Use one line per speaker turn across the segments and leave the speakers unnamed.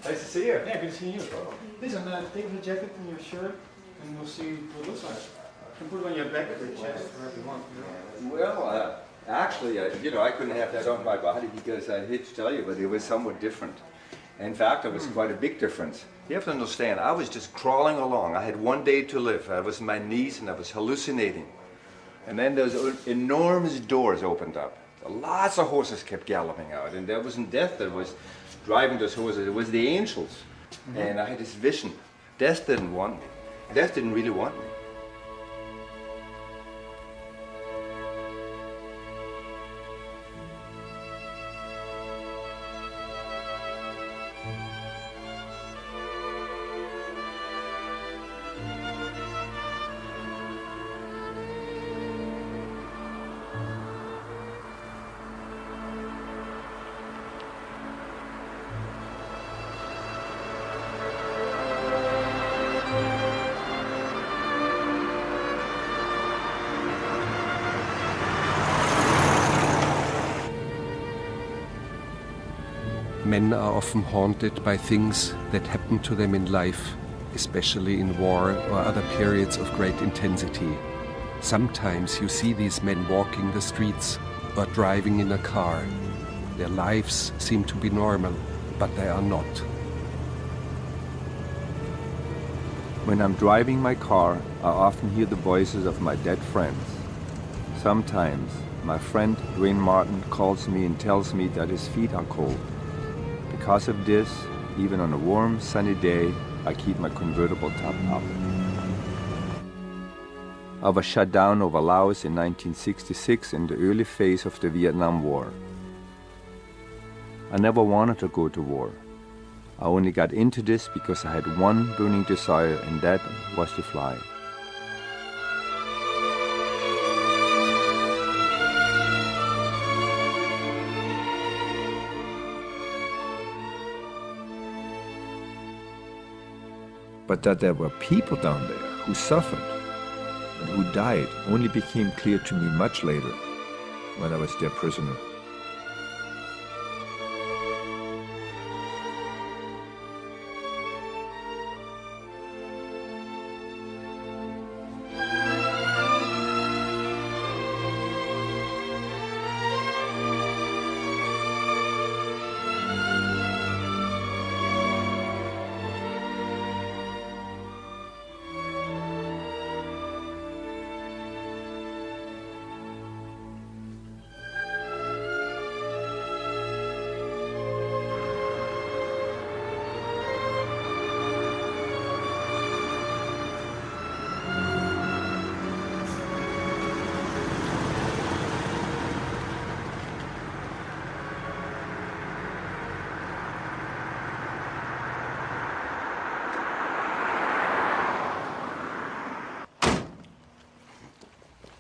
Nice to see you.
Yeah, good to see you as well. Listen, take the jacket and your shirt, and we'll see what it looks like. You can put it on your back at the chest, wherever you want.
Well, actually, I couldn't have that on my body because I hate to tell you, but it was somewhat different. In fact, it was quite a big difference. You have to understand, I was just crawling along. I had one day to live. I was on my knees and I was hallucinating. And then those enormous doors opened up. Lots of horses kept galloping out, and there wasn't death that was driving those horses. It was the angels. And I had this vision. Death didn't want me. Death didn't really want me.
Men are often haunted by things that happen to them in life, especially in war or other periods of great intensity. Sometimes you see these men walking the streets or driving in a car. Their lives seem to be normal, but they are not.
When I'm driving my car, I often hear the voices of my dead friends. Sometimes my friend Dwayne Martin calls me and tells me that his feet are cold. Because of this, even on a warm, sunny day, I keep my convertible top up. I was shot down over Laos in 1966 in the early phase of the Vietnam War. I never wanted to go to war. I only got into this because I had one burning desire, and that was to fly. But that there were people down there who suffered and who died only became clear to me much later, when I was their prisoner.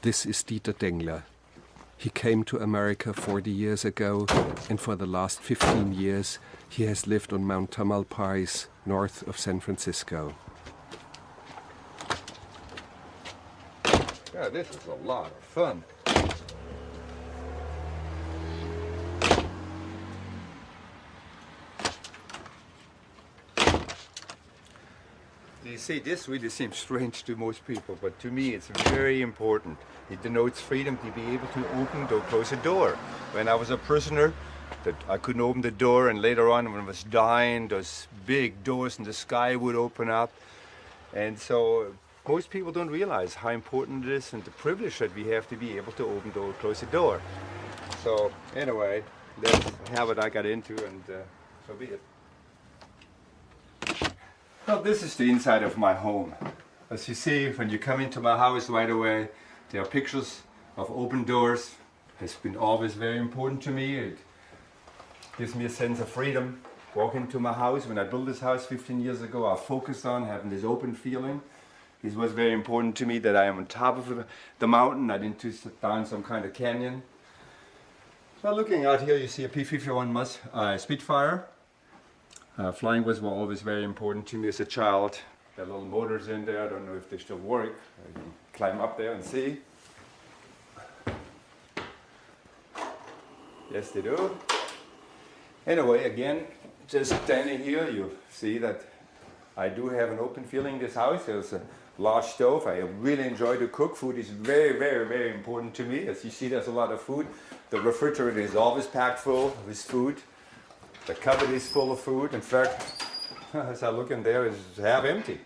This is Dieter Dengler. He came to America 40 years ago, and for the last 15 years he has lived on Mount Tamalpais, north of San Francisco.
Yeah, this is a lot of fun. You see, this really seems strange to most people, but to me it's very important. It denotes freedom to be able to open or close a door. When I was a prisoner, that I couldn't open the door, and later on when I was dying, those big doors in the sky would open up. And so most people don't realize how important it is and the privilege that we have to be able to open or close a door. So anyway, that's how what I got into, and so be it. Well, this is the inside of my home. As you see, when you come into my house right away, there are pictures of open doors. It's been always very important to me. It gives me a sense of freedom. Walk into my house. When I built this house 15 years ago, I focused on having this open feeling. It was very important to me that I am on top of the mountain, not into down some kind of canyon. So looking out here, you see a P-51 Spitfire. Flying was always very important to me as a child. There are little motors in there. I don't know if they still work. I can climb up there and see. Yes, they do. Anyway, again, just standing here, you see that I do have an open feeling in this house. There's a large stove. I really enjoy to cook. Food is very, very, very important to me. As you see, there's a lot of food. The refrigerator is always packed full with food. The cupboard is full of food. In fact, as I look in there, it's half empty.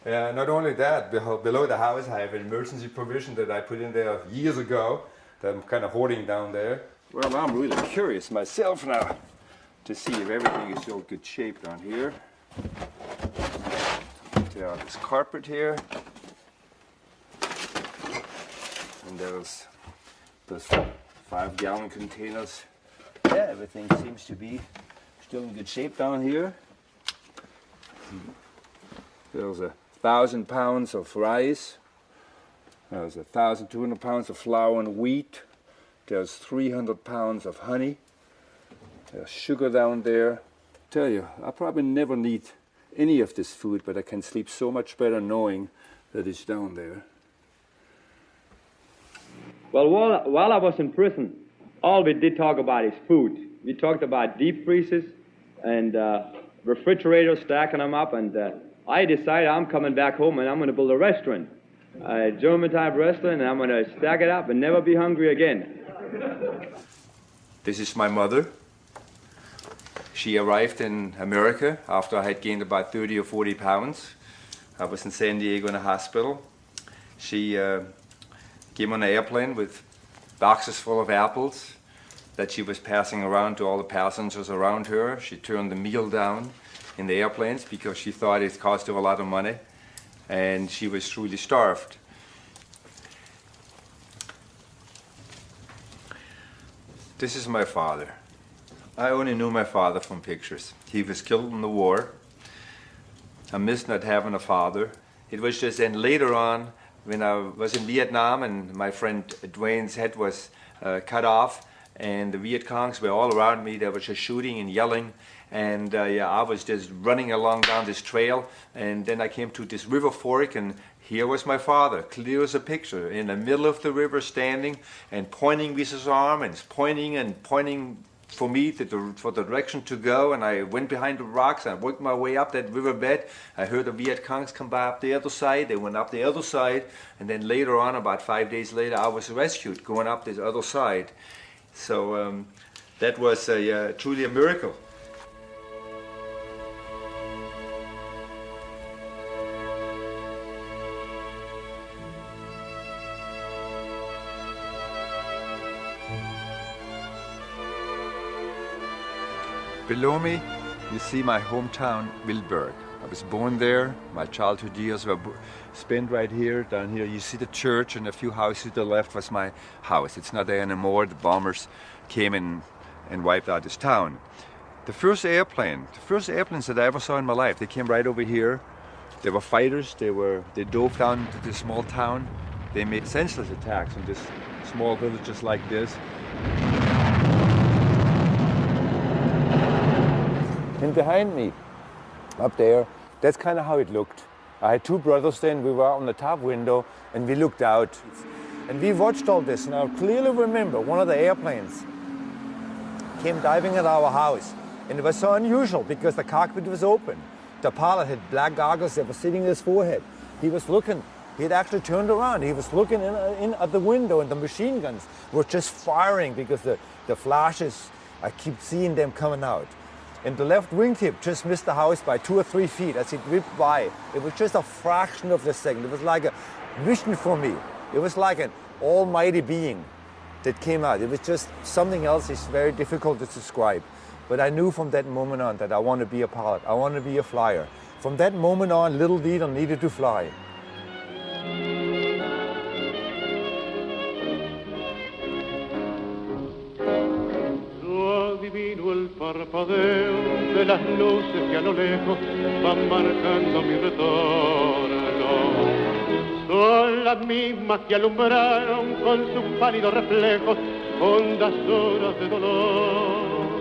Not only that, below the house I have an emergency provision that I put in there years ago that I'm kind of hoarding down there. Well, I'm really curious myself now to see if everything is still good shape down here. There's this carpet here, and there's 5-gallon containers. Yeah, everything seems to be still in good shape down here. There's 1,000 pounds of rice. There's 1,200 pounds of flour and wheat. There's 300 pounds of honey. There's sugar down there. I tell you, I probably never need any of this food, but I can sleep so much better knowing that it's down there.
Well, while I was in prison, all we did talk about is food. We talked about deep freezers and refrigerators, stacking them up, and I decided I'm coming back home and I'm going to build a restaurant, a German-type restaurant, and I'm going to stack it up and never be hungry again.
This is my mother. She arrived in America after I had gained about 30 or 40 pounds. I was in San Diego in a hospital. She came on an airplane with boxes full of apples that she was passing around to all the passengers around her. She turned the meal down in the airplanes because she thought it cost her a lot of money, and she was truly starved. This is my father. I only knew my father from pictures. He was killed in the war. I miss not having a father. It was just then later on, when I was in Vietnam and my friend Dwayne's head was cut off, and the Viet Congs were all around me. They were just shooting and yelling, and I was just running along down this trail, and then I came to this river fork, and here was my father, clear as a picture, in the middle of the river, standing and pointing with his arm and pointing for me for the direction to go. And I went behind the rocks and I worked my way up that riverbed. I heard the Viet Congs come by up the other side. They went up the other side, and then later on, about 5 days later, I was rescued going up this other side. So that was truly a miracle. Below me, you see my hometown, Wildberg. I was born there. My childhood years were spent right here. Down here, you see the church, and a few houses to the left was my house. It's not there anymore. The bombers came in and wiped out this town. The first airplanes that I ever saw in my life, they came right over here. They were fighters. They dove down to this small town. They made senseless attacks on this small villages like this. And behind me, up there, that's kind of how it looked. I had two brothers then. We were on the top window and we looked out. And we watched all this. And I clearly remember one of the airplanes came diving at our house. And it was so unusual because the cockpit was open. The pilot had black goggles that were sitting in his forehead. He was looking. He had actually turned around. He was looking in at the window, and the machine guns were just firing because the flashes, I keep seeing them coming out. And the left wingtip just missed the house by 2 or 3 feet as it ripped by. It was just a fraction of a second. It was like a vision for me. It was like an almighty being that came out. It was just something else. It's very difficult to describe. But I knew from that moment on that I want to be a pilot. I want to be a flyer. From that moment on, little Dieter needed to fly.
El parpadeo de las luces que a lo lejos van marcando mi retorno. Son las mismas que alumbraron con sus pálidos reflejos hondas horas de dolor.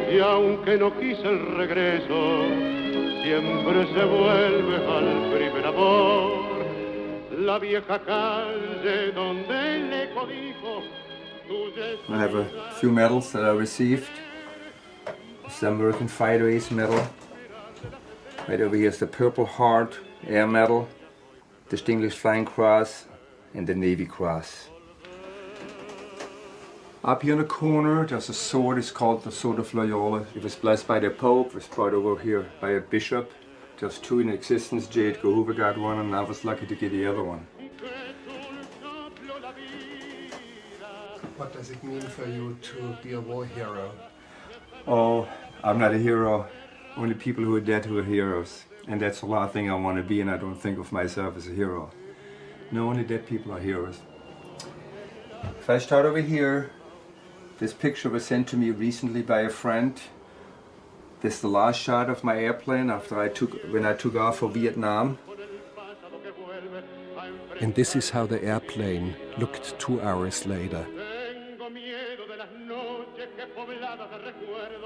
Y aunque no quise el regreso, siempre se vuelve al primer amor. La vieja calle donde el eco dijo.
I have a few medals that I received. It's the American Fighter Ace Medal. Right over here is the Purple Heart Air Medal, Distinguished Flying Cross, and the Navy Cross. Up here in the corner, there's a sword. It's called the Sword of Loyola. It was blessed by the Pope. It was brought over here by a bishop. There's two in existence. J. Edgar Hoover got one, and I was lucky to get the other one.
What does it mean for you to be a war hero?
Oh, I'm not a hero. Only people who are dead who are heroes. And that's the last thing I want to be, and I don't think of myself as a hero. No, only dead people are heroes. If I start over here, this picture was sent to me recently by a friend. This is the last shot of my airplane when I took off for Vietnam.
And this is how the airplane looked 2 hours later.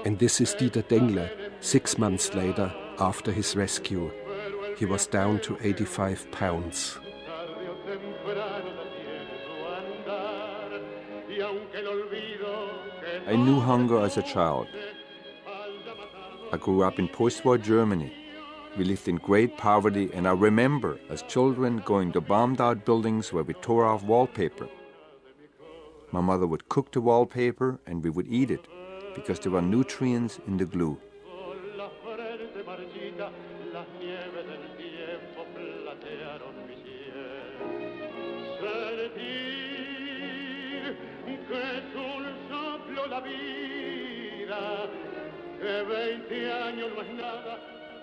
And this is Dieter Dengler, 6 months later, after his rescue. He was down to 85 pounds.
I knew hunger as a child. I grew up in post-war Germany. We lived in great poverty, and I remember as children going to bombed-out buildings where we tore off wallpaper. My mother would cook the wallpaper and we would eat it because there were nutrients in the glue.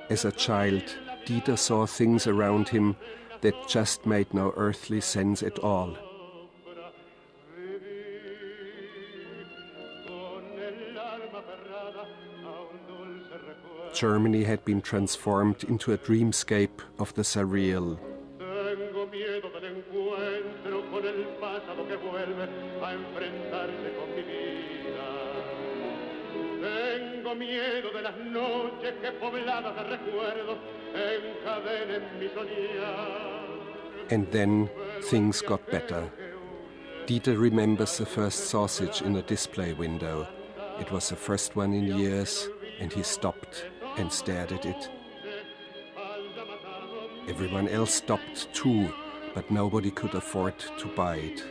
As a child, Dieter saw things around him that just made no earthly sense at all. Germany had been transformed into a dreamscape of the surreal. And then things got better. Dieter remembers the first sausage in a display window. It was the first one in years, and he stopped and stared at it. Everyone else stopped too, but nobody could afford to buy it.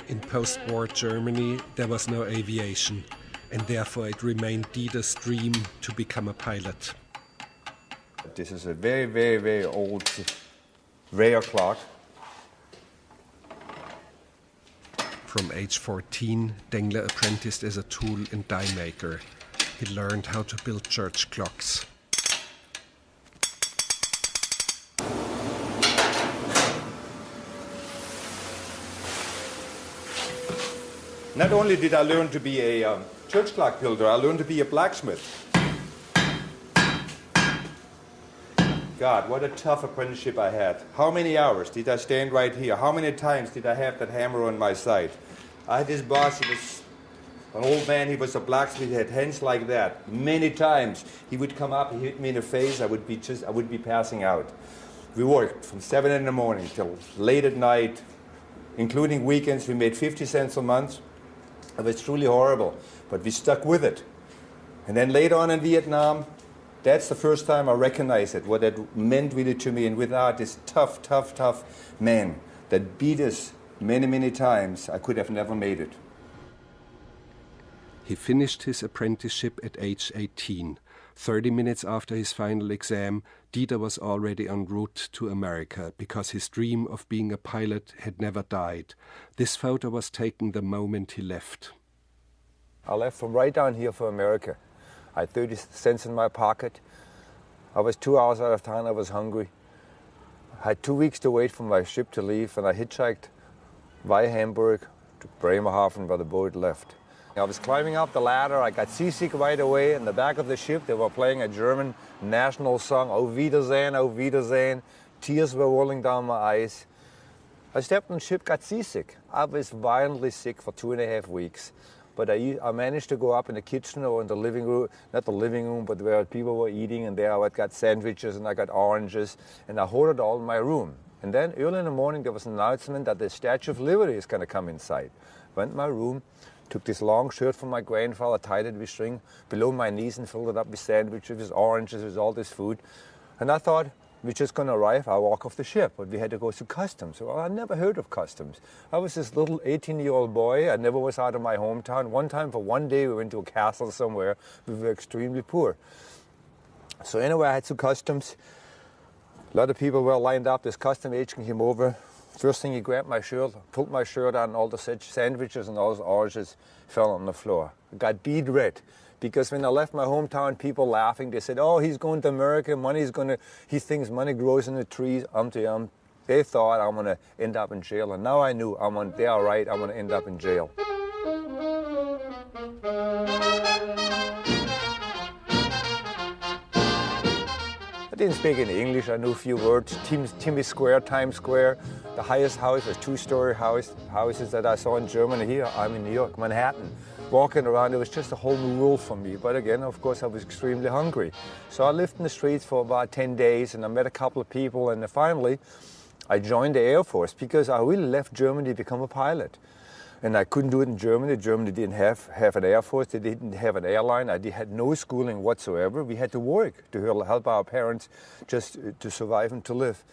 In post-war Germany, there was no aviation, and therefore it remained Dieter's dream to become a pilot.
This is a very, very, very old, rare clock.
From age 14, Dengler apprenticed as a tool and die maker. He learned how to build church clocks.
Not only did I learn to be a church clock builder, I learned to be a blacksmith. God, what a tough apprenticeship I had. How many hours did I stand right here? How many times did I have that hammer on my side? I had this boss, he was an old man, he was a blacksmith, he had hands like that. Many times he would come up, he hit me in the face, I would be passing out. We worked from 7 in the morning till late at night, including weekends. We made 50 cents a month. It was truly horrible, but we stuck with it. And then later on in Vietnam, that's the first time I recognized it, what that meant really to me. And without this tough, tough, tough man that beat us many, many times, I could have never made it.
He finished his apprenticeship at age 18. 30 minutes after his final exam, Dieter was already en route to America because his dream of being a pilot had never died. This photo was taken the moment he left.
I left from right down here for America. I had 30 cents in my pocket. I was 2 hours out of town, I was hungry. I had 2 weeks to wait for my ship to leave, and I hitchhiked via Hamburg to Bremerhaven where the boat left. I was climbing up the ladder, I got seasick right away. In the back of the ship they were playing a German national song, Auf Wiedersehen, Auf Wiedersehen. Tears were rolling down my eyes.
I stepped on the ship, got seasick. I was violently sick for 2.5 weeks. But I managed to go up in the kitchen or in the living room, not the living room, but where people were eating, and there I got sandwiches and I got oranges, and I hoarded all in my room. And then early in the morning there was an announcement that the Statue of Liberty is going to come inside. Went in my room, took this long shirt from my grandfather, tied it with string below my knees and filled it up with sandwiches, with oranges, with all this food. And I thought, we're just going to arrive, I'll walk off the ship. But we had to go through customs. Well, I never heard of customs. I was this little 18-year-old boy. I never was out of my hometown. One time, for one day, we went to a castle somewhere. We were extremely poor. So anyway, I had to customs. A lot of people were lined up. This custom agent came over. First thing, he grabbed my shirt, pulled my shirt on, all the sandwiches and all the oranges fell on the floor. I got bead red. Because when I left my hometown, people laughing, they said, oh, he's going to America, he thinks money grows in the trees, They thought I'm going to end up in jail, and now I knew, they are right, I'm going to end up in jail. I didn't speak any English, I knew a few words. Times Square. The highest house was 2-story houses that I saw in Germany. Here, I'm in New York, Manhattan. Walking around, it was just a whole new world for me. But again, of course, I was extremely hungry. So I lived in the streets for about 10 days, and I met a couple of people, and finally, I joined the Air Force because I really left Germany to become a pilot. And I couldn't do it in Germany. Germany didn't have an Air Force. They didn't have an airline. I had no schooling whatsoever. We had to work to help our parents just to survive and to live.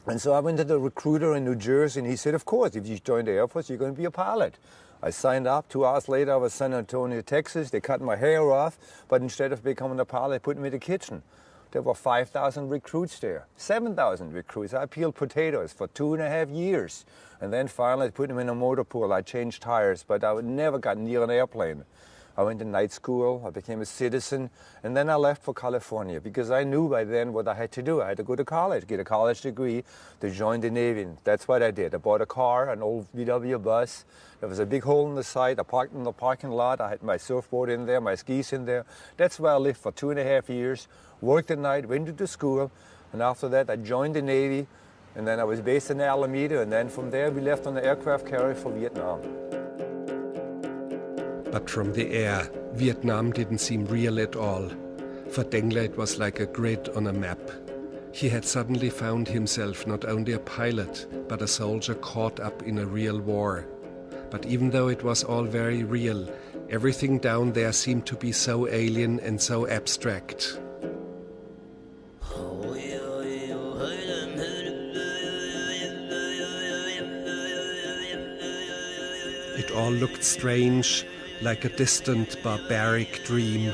And so I went to the recruiter in New Jersey, and he said, of course, if you join the Air Force, you're going to be a pilot. I signed up. 2 hours later, I was in San Antonio, Texas. They cut my hair off, but instead of becoming a pilot, they put me in the kitchen. There were 5,000 recruits there, 7,000 recruits. I peeled potatoes for 2.5 years. And then finally, I put them in a motor pool. I changed tires, but I never got near an airplane. I went to night school. I became a citizen. And then I left for California because I knew by then what I had to do. I had to go to college, get a college degree to join the Navy. And that's what I did. I bought a car, an old VW bus. There was a big hole in the side. I parked in the parking lot. I had my surfboard in there, my skis in there. That's where I lived for 2.5 years. Worked at night, went to school. And after that, I joined the Navy. And then I was based in Alameda. And then from there, we left on the aircraft carrier for Vietnam.
But from the air, Vietnam didn't seem real at all. For Dengler, it was like a grid on a map. He had suddenly found himself not only a pilot, but a soldier caught up in a real war. But even though it was all very real, everything down there seemed to be so alien and so abstract. It all looked strange, like a distant, barbaric dream.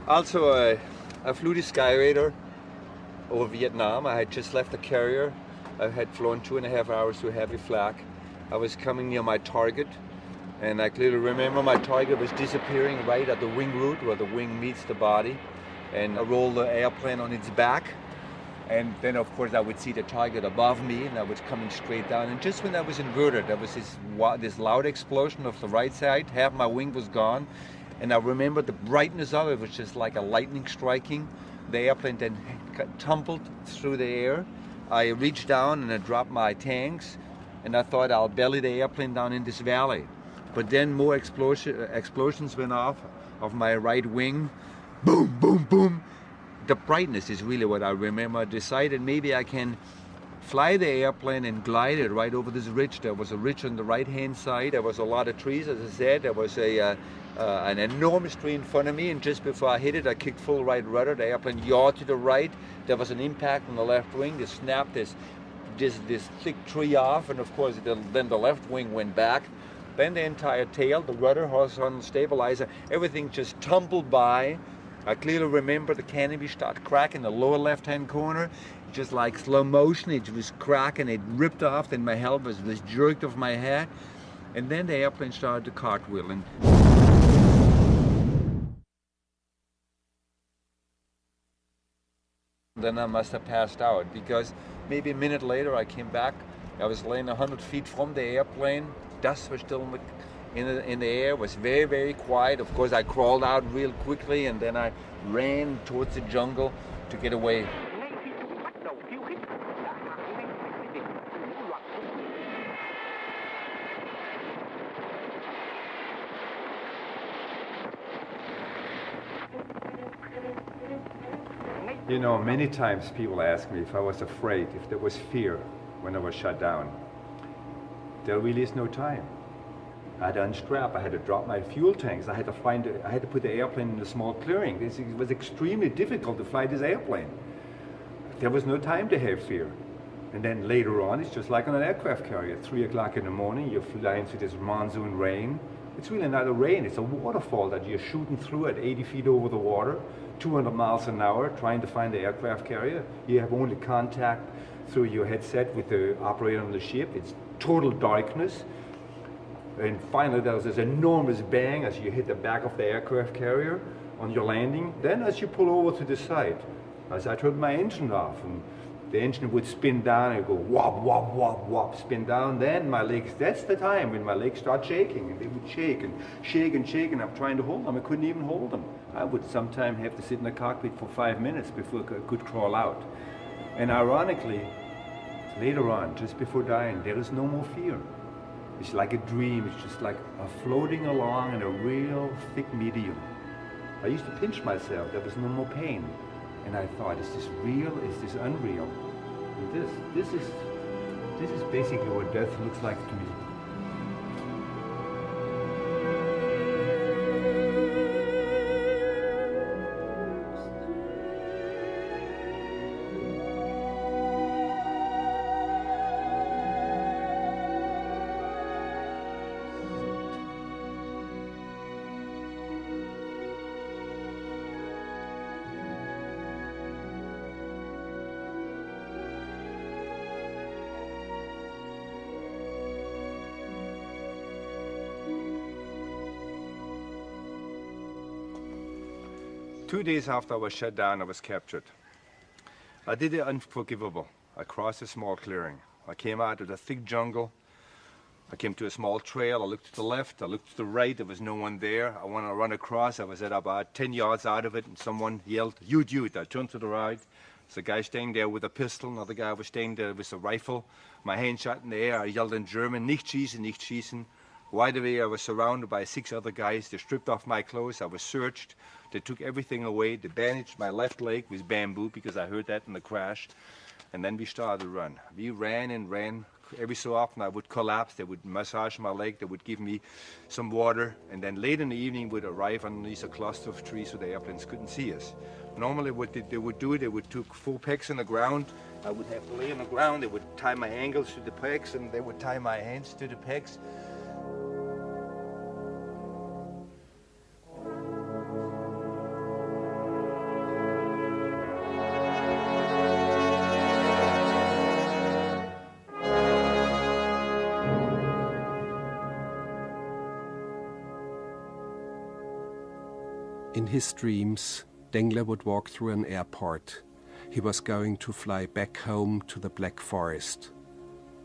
Also, I flew the Skyraider over Vietnam. I had just left the carrier. I had flown 2.5 hours to heavy flak. I was coming near my target, and I clearly remember my target was disappearing right at the wing root where the wing meets the body. And I rolled the airplane on its back, and then of course I would see the target above me, and I was coming straight down. And just when I was inverted, there was this loud explosion of the right side. Half my wing was gone. And I remember the brightness of it was just like a lightning striking. The airplane then tumbled through the air. I reached down and I dropped my tanks, and I thought I'll belly the airplane down in this valley. But then more explosions went off of my right wing. Boom, boom, boom. The brightness is really what I remember. I decided maybe I can fly the airplane and glide it right over this ridge. There was a ridge on the right-hand side. There was a lot of trees, as I said. There was an enormous tree in front of me, and just before I hit it, I kicked full right rudder. The airplane yawed to the right. There was an impact on the left wing. They snapped this thick tree off, and of course then the left wing went back. Then the entire tail, the rudder, horizontal stabilizer, everything just tumbled by. I clearly remember the canopy start cracking in the lower left-hand corner, just like slow motion. It was cracking, it ripped off, then my helmet was jerked off my head, and then the airplane started to cartwheel. And then I must have passed out, because maybe a minute later I came back. I was laying 100 feet from the airplane. Dust was still in the air. It was very, very quiet. Of course, I crawled out real quickly, and then I ran towards the jungle to get away. You know, many times people ask me if I was afraid, if there was fear when I was shut down. There really is no time. I had to unstrap, I had to drop my fuel tanks, I had to put the airplane in a small clearing. It was extremely difficult to fly this airplane. There was no time to have fear. And then later on, it's just like on an aircraft carrier. 3 o'clock in the morning, you're flying through this monsoon rain. It's really not a rain, it's a waterfall that you're shooting through at 80 feet over the water, 200 miles an hour, trying to find the aircraft carrier. You have only contact through your headset with the operator on the ship. It's total darkness. And finally there's this enormous bang as you hit the back of the aircraft carrier on your landing. Then as you pull over to the side, as I turned my engine off, and the engine would spin down and go wop, wop, wop, wop, spin down. Then my legs, that's the time when my legs start shaking, and they would shake and shake and shake, and I'm trying to hold them. I couldn't even hold them. I would sometimes have to sit in the cockpit for 5 minutes before I could crawl out. And ironically, later on, just before dying, there is no more fear. It's like a dream. It's just like floating along in a real thick medium. I used to pinch myself. There was no more pain. And I thought, is this real? Is this unreal? And this is basically what death looks like to me. Two days after I was shut down, I was captured. I did the unforgivable. I crossed a small clearing. I came out of the thick jungle. I came to a small trail. I looked to the left. I looked to the right. There was no one there. I wanted to run across. I was at about 10 yards out of it, and someone yelled, "Youth, youth." I turned to the right. There's a guy standing there with a pistol. Another guy was standing there with a rifle. My hand shot in the air. I yelled in German, "Nicht schießen, nicht schießen." Right away, I was surrounded by 6 other guys. They stripped off my clothes. I was searched. They took everything away. They bandaged my left leg with bamboo because I heard that in the crash. And then we started to run. We ran and ran every so often I would collapse. They would massage my leg. They would give me some water. And then late in the evening would arrive underneath a cluster of trees so the airplanes couldn't see us. Normally what they would do, they would take 4 pegs on the ground. I would have to lay on the ground. They would tie my ankles to the pegs and they would tie my hands to the pegs.
In his dreams, Dengler would walk through an airport. He was going to fly back home to the Black Forest.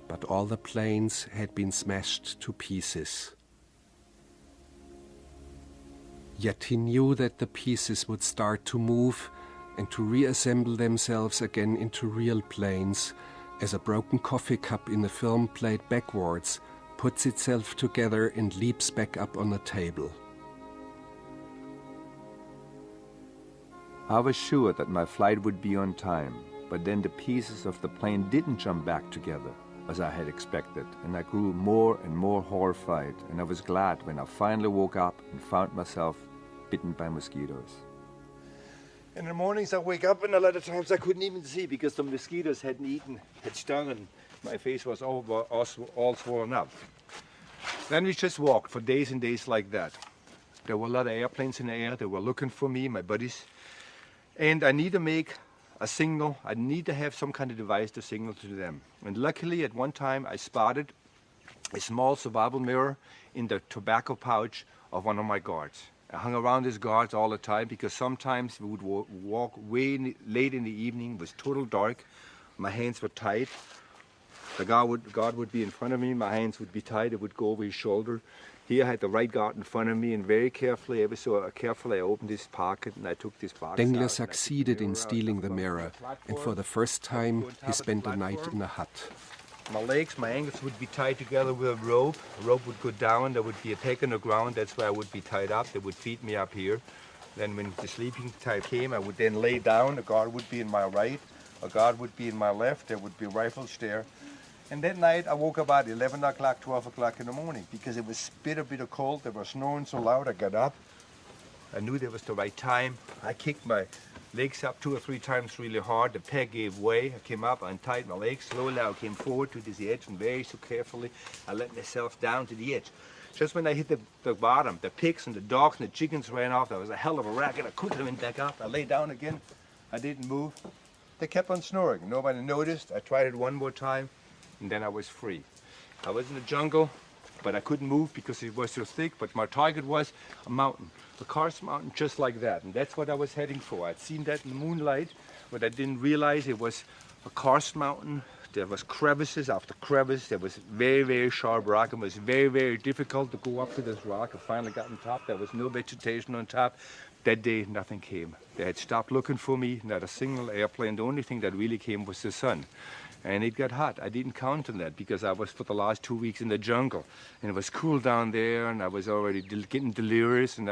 But all the planes had been smashed to pieces. Yet he knew that the pieces would start to move and to reassemble themselves again into real planes, as a broken coffee cup in a film played backwards puts itself together and leaps back up on a table.
I was sure that my flight would be on time, but then the pieces of the plane didn't jump back together, as I had expected, and I grew more and more horrified, and I was glad when I finally woke up and found myself bitten by mosquitoes.
In the mornings I wake up and a lot of times I couldn't even see because the mosquitoes had stung and my face was all swollen up. Then we just walked for days and days like that. There were a lot of airplanes in the air. They were looking for me, my buddies. And I need to make a signal. I need to have some kind of device to signal to them. And luckily at one time I spotted a small survival mirror in the tobacco pouch of one of my guards. I hung around his guards all the time because sometimes we would walk way late in the evening. It was total dark. My hands were tied. The guard would be in front of me. My hands would be tied. It would go over his shoulder. Here I had the right guard in front of me, and very carefully, ever so carefully, I opened this pocket and I took this box
Dengler
out,
succeeded in stealing the mirror, and for the first time he spent a night in a hut.
My legs, my ankles would be tied together with a rope. A rope would go down, there would be a peg on the ground, that's where I would be tied up. They would feed me up here. Then when the sleeping time came, I would then lay down. A guard would be in my right, a guard would be in my left, there would be rifles there. And that night I woke up about 11 o'clock, 12 o'clock in the morning because it was bitter cold. They were snoring so loud. I got up. I knew that was the right time. I kicked my legs up 2 or 3 times really hard. The peg gave way. I came up, I untied my legs. Slowly I came forward to this edge and very so carefully I let myself down to the edge. Just when I hit the bottom, the pigs and the dogs and the chickens ran off. There was a hell of a racket. I quickly went back up. I lay down again. I didn't move. They kept on snoring. Nobody noticed. I tried it one more time. And then I was free. I was in the jungle, but I couldn't move because it was so thick, but my target was a mountain, a karst mountain just like that, and that's what I was heading for. I'd seen that in the moonlight, but I didn't realize it was a karst mountain. There was crevices after crevice. There was very sharp rock. It was very difficult to go up to this rock. I finally got on top. There was no vegetation on top. That day, nothing came. They had stopped looking for me, not a single airplane. The only thing that really came was the sun. And it got hot. I didn't count on that because I was for the last 2 weeks in the jungle. And it was cool down there, and I was already getting delirious, and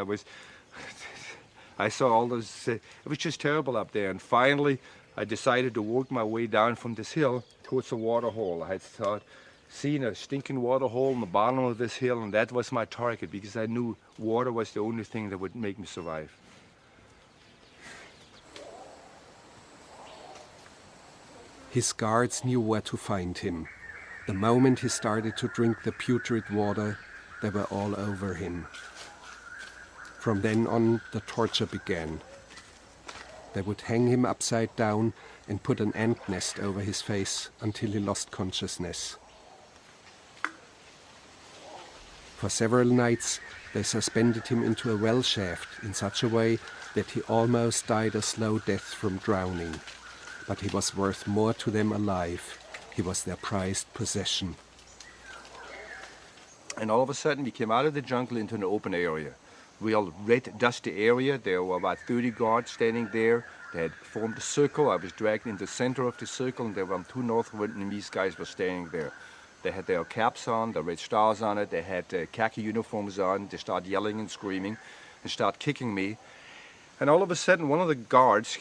I saw all those, it was just terrible up there. And finally, I decided to work my way down from this hill towards a water hole. I had seen a stinking water hole in the bottom of this hill, and that was my target because I knew water was the only thing that would make me survive.
His guards knew where to find him. The moment he started to drink the putrid water, they were all over him. From then on, the torture began. They would hang him upside down and put an ant nest over his face until he lost consciousness. For several nights, they suspended him into a well shaft in such a way that he almost died a slow death from drowning. But he was worth more to them alive. He was their prized possession.
And all of a sudden we came out of the jungle into an open area. Real red, dusty area. There were about 30 guards standing there. They had formed a circle. I was dragged in the center of the circle, and there were 2 North Vietnamese guys were standing there. They had their caps on, the red stars on it. They had khaki uniforms on. They started yelling and screaming and started kicking me. And all of a sudden, one of the guards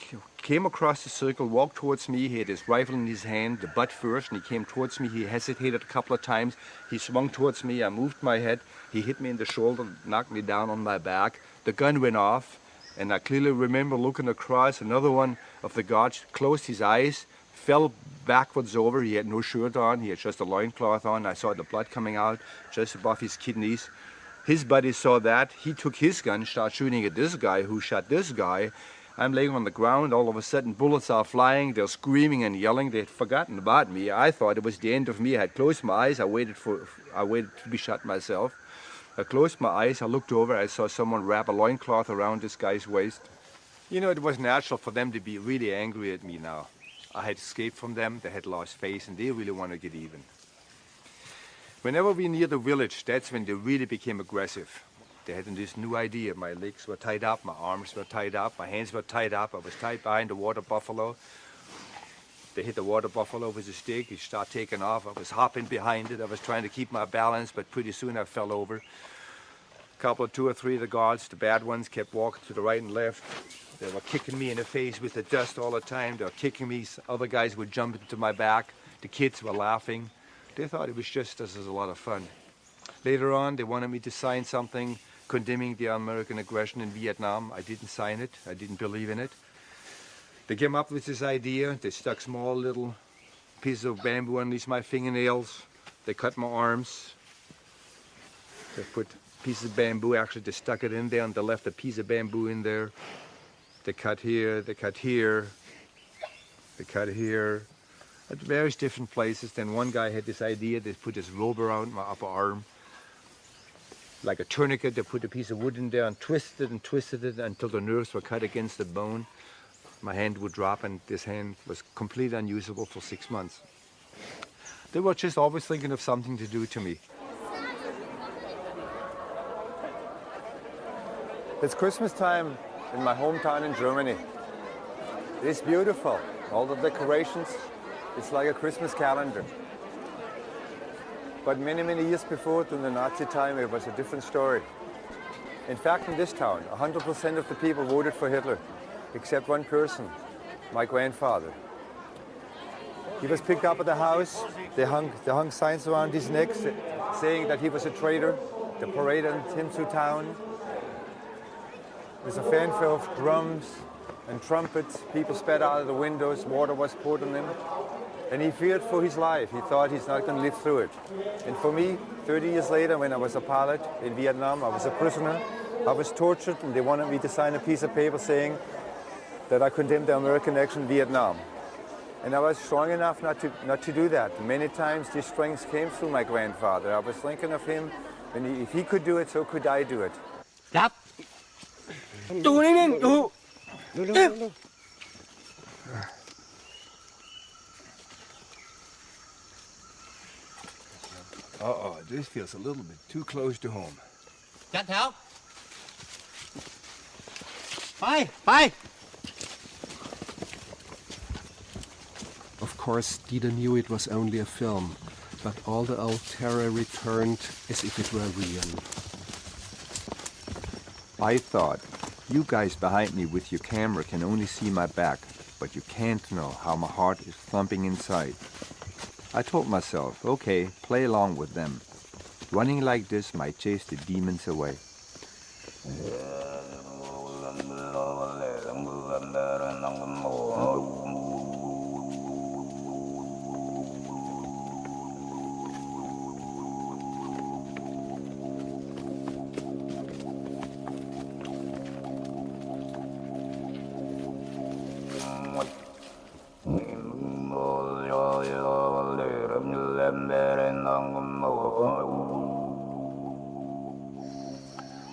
came across the circle, walked towards me. He had his rifle in his hand, the butt first, and he came towards me. He hesitated a couple of times. He swung towards me. I moved my head. He hit me in the shoulder, knocked me down on my back. The gun went off, and I clearly remember looking across. Another one of the guards closed his eyes, fell backwards over. He had no shirt on. He had just a loincloth on. I saw the blood coming out just above his kidneys. His buddy saw that. He took his gun, started shooting at this guy who shot this guy. I'm laying on the ground. All of a sudden, bullets are flying. They're screaming and yelling. They had forgotten about me. I thought it was the end of me. I had closed my eyes. I waited to be shot myself. I closed my eyes. I looked over. I saw someone wrap a loincloth around this guy's waist. You know, it was natural for them to be really angry at me now. I had escaped from them. They had lost face, and they really want to get even. Whenever we near the village, that's when they really became aggressive. They had this new idea. My legs were tied up, my arms were tied up, my hands were tied up. I was tied behind the water buffalo. They hit the water buffalo with a stick. It started taking off. I was hopping behind it. I was trying to keep my balance, but pretty soon I fell over. Two or three of the guards, the bad ones, kept walking to the right and left. They were kicking me in the face with the dust all the time. They were kicking me. Other guys would jump into my back. The kids were laughing. They thought it was just as a lot of fun. Later on, they wanted me to sign something condemning the American aggression in Vietnam. I didn't sign it. I didn't believe in it. They came up with this idea. They stuck small little pieces of bamboo underneath my fingernails. They cut my arms. They put pieces of bamboo, actually they stuck it in there, and they left a piece of bamboo in there. They cut here, they cut here, they cut here, at various different places. Then one guy had this idea. They put this rope around my upper arm. Like a tourniquet, they put a piece of wood in there and twisted it until the nerves were cut against the bone. My hand would drop, and this hand was completely unusable for 6 months. They were just always thinking of something to do to me. It's Christmas time in my hometown in Germany. It's beautiful. All the decorations, it's like a Christmas calendar. But many, many years before, during the Nazi time, it was a different story. In fact, in this town, 100% of the people voted for Hitler, except one person, my grandfather. He was picked up at the house. They hung signs around his neck saying that he was a traitor. They paraded him through town. There's a fanfare of drums and trumpets. People spat out of the windows. Water was poured on him. And he feared for his life. He thought he's not going to live through it. And for me, 30 years later, when I was a pilot in Vietnam, I was a prisoner. I was tortured, and they wanted me to sign a piece of paper saying that I condemned the American action in Vietnam. And I was strong enough not to do that. Many times this strength came through my grandfather. I was thinking of him, and if he could do it, so could I do it.
Stop! Chú đi lên, chú!
Uh-oh, this feels a little bit too close to home.
Chặt theo! Phải!
Of course, Dieter knew it was only a film, but all the old terror returned as if it were real.
I thought, you guys behind me with your camera can only see my back, but you can't know how my heart is thumping inside. I told myself, okay, play along with them. Running like this might chase the demons away.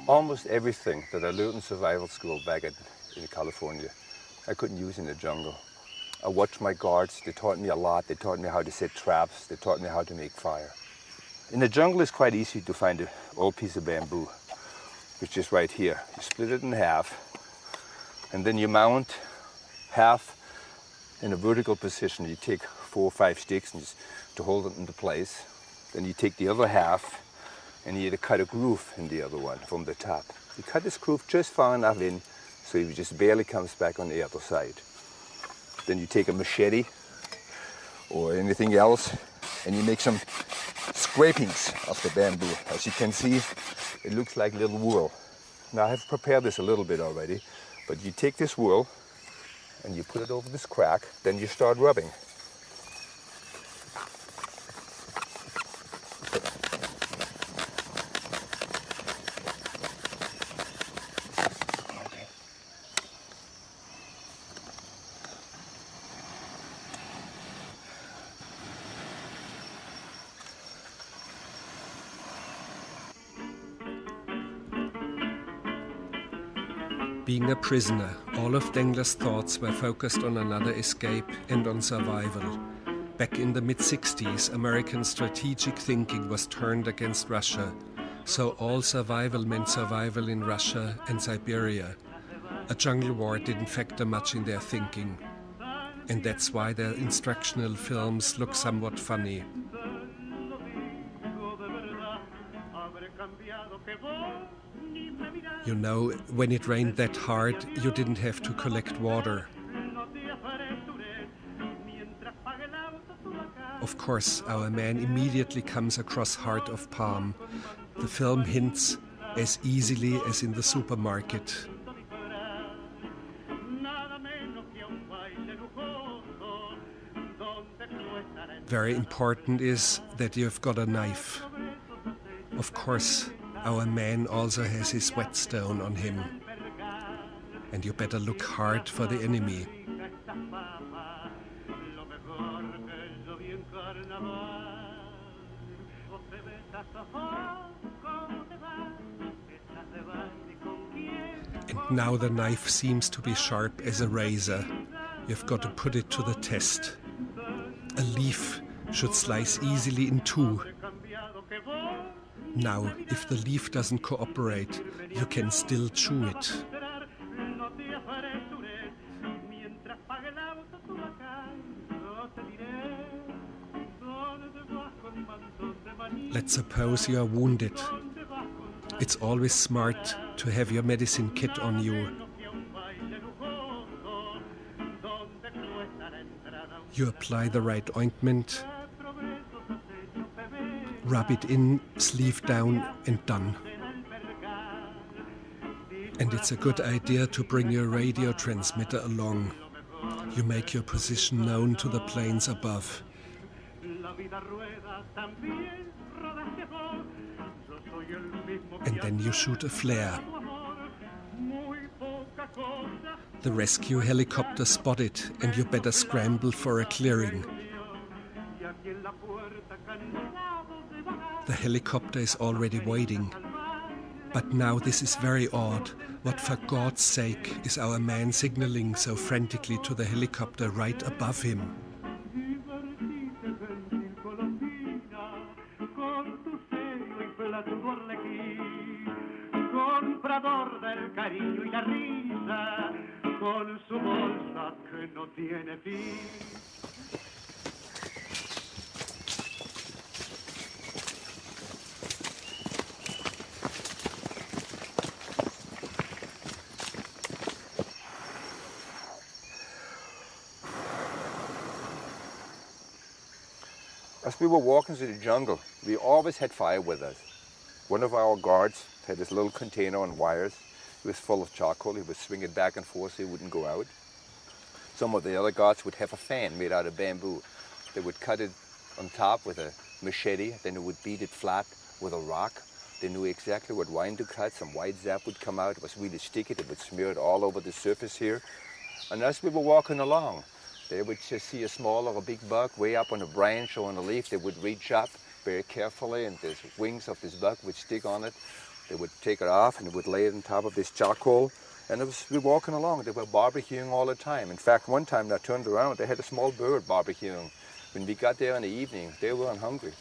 Almost everything that I learned in survival school back in California, I couldn't use in the jungle. I watched my guards. They taught me a lot. They taught me how to set traps. They taught me how to make fire. In the jungle, it's quite easy to find an old piece of bamboo, which is right here. You split it in half, and then you mount half in a vertical position. You take 4 or 5 sticks and just to hold it into place. Then you take the other half, and you cut a groove in the other one from the top. You cut this groove just far enough in so it just barely comes back on the other side. Then you take a machete or anything else and you make some scrapings of the bamboo. As you can see, it looks like little wool. Now I have prepared this a little bit already, but you take this wool and you put it over this crack, then you start rubbing.
Being a prisoner, all of Dengler's thoughts were focused on another escape and on survival. Back in the mid-60s, American strategic thinking was turned against Russia, so all survival meant survival in Russia and Siberia. A jungle war didn't factor much in their thinking, and that's why their instructional films look somewhat funny. You know, when it rained that hard, you didn't have to collect water. Of course, our man immediately comes across Heart of Palm. The film hints as easily as in the supermarket. Very important is that you've got a knife. Of course, our man also has his whetstone on him. And you better look hard for the enemy. And now the knife seems to be sharp as a razor. You've got to put it to the test. A leaf should slice easily in two. Now, if the leaf doesn't cooperate, you can still chew it. Let's suppose you are wounded. It's always smart to have your medicine kit on you. You apply the right ointment, rub it in, sleeve down, and done. And it's a good idea to bring your radio transmitter along. You make your position known to the planes above. And then you shoot a flare. The rescue helicopter spot it, and you better scramble for a clearing. The helicopter is already waiting. But now this is very odd. What for God's sake is our man signaling so frantically to the helicopter right above him?
As we were walking through the jungle, we always had fire with us. One of our guards had this little container on wires. It was full of charcoal. He would swing it back and forth so it wouldn't go out. Some of the other guards would have a fan made out of bamboo. They would cut it on top with a machete, then they would beat it flat with a rock. They knew exactly what wine to cut. Some white sap would come out. It was really sticky. They would smear it all over the surface here. And as we were walking along, they would just see a small or a big bug way up on a branch or on a leaf. They would reach up very carefully, and the wings of this bug would stick on it. They would take it off and they would lay it on top of this charcoal. And as we were walking along, they were barbecuing all the time. In fact, one time I turned around, they had a small bird barbecuing. When we got there in the evening, they weren't hungry.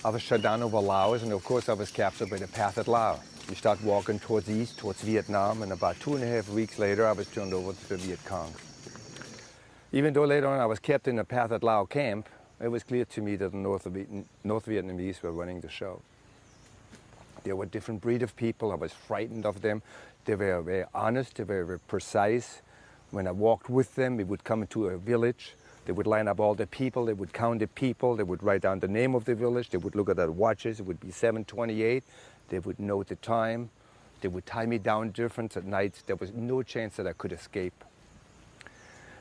I was shut down over Laos, and of course I was captured by the Pathet Lao. We start walking towards the east, towards Vietnam, and about 2.5 weeks later I was turned over to the Viet Cong. Even though later on I was kept in the Pathet Lao camp, it was clear to me that the North Vietnamese were running the show. They were a different breed of people. I was frightened of them. They were very honest, they were very precise. When I walked with them, we would come into a village. They would line up all the people, they would count the people, they would write down the name of the village, they would look at their watches, it would be 7:28, they would note the time, they would tie me down different at night. There was no chance that I could escape.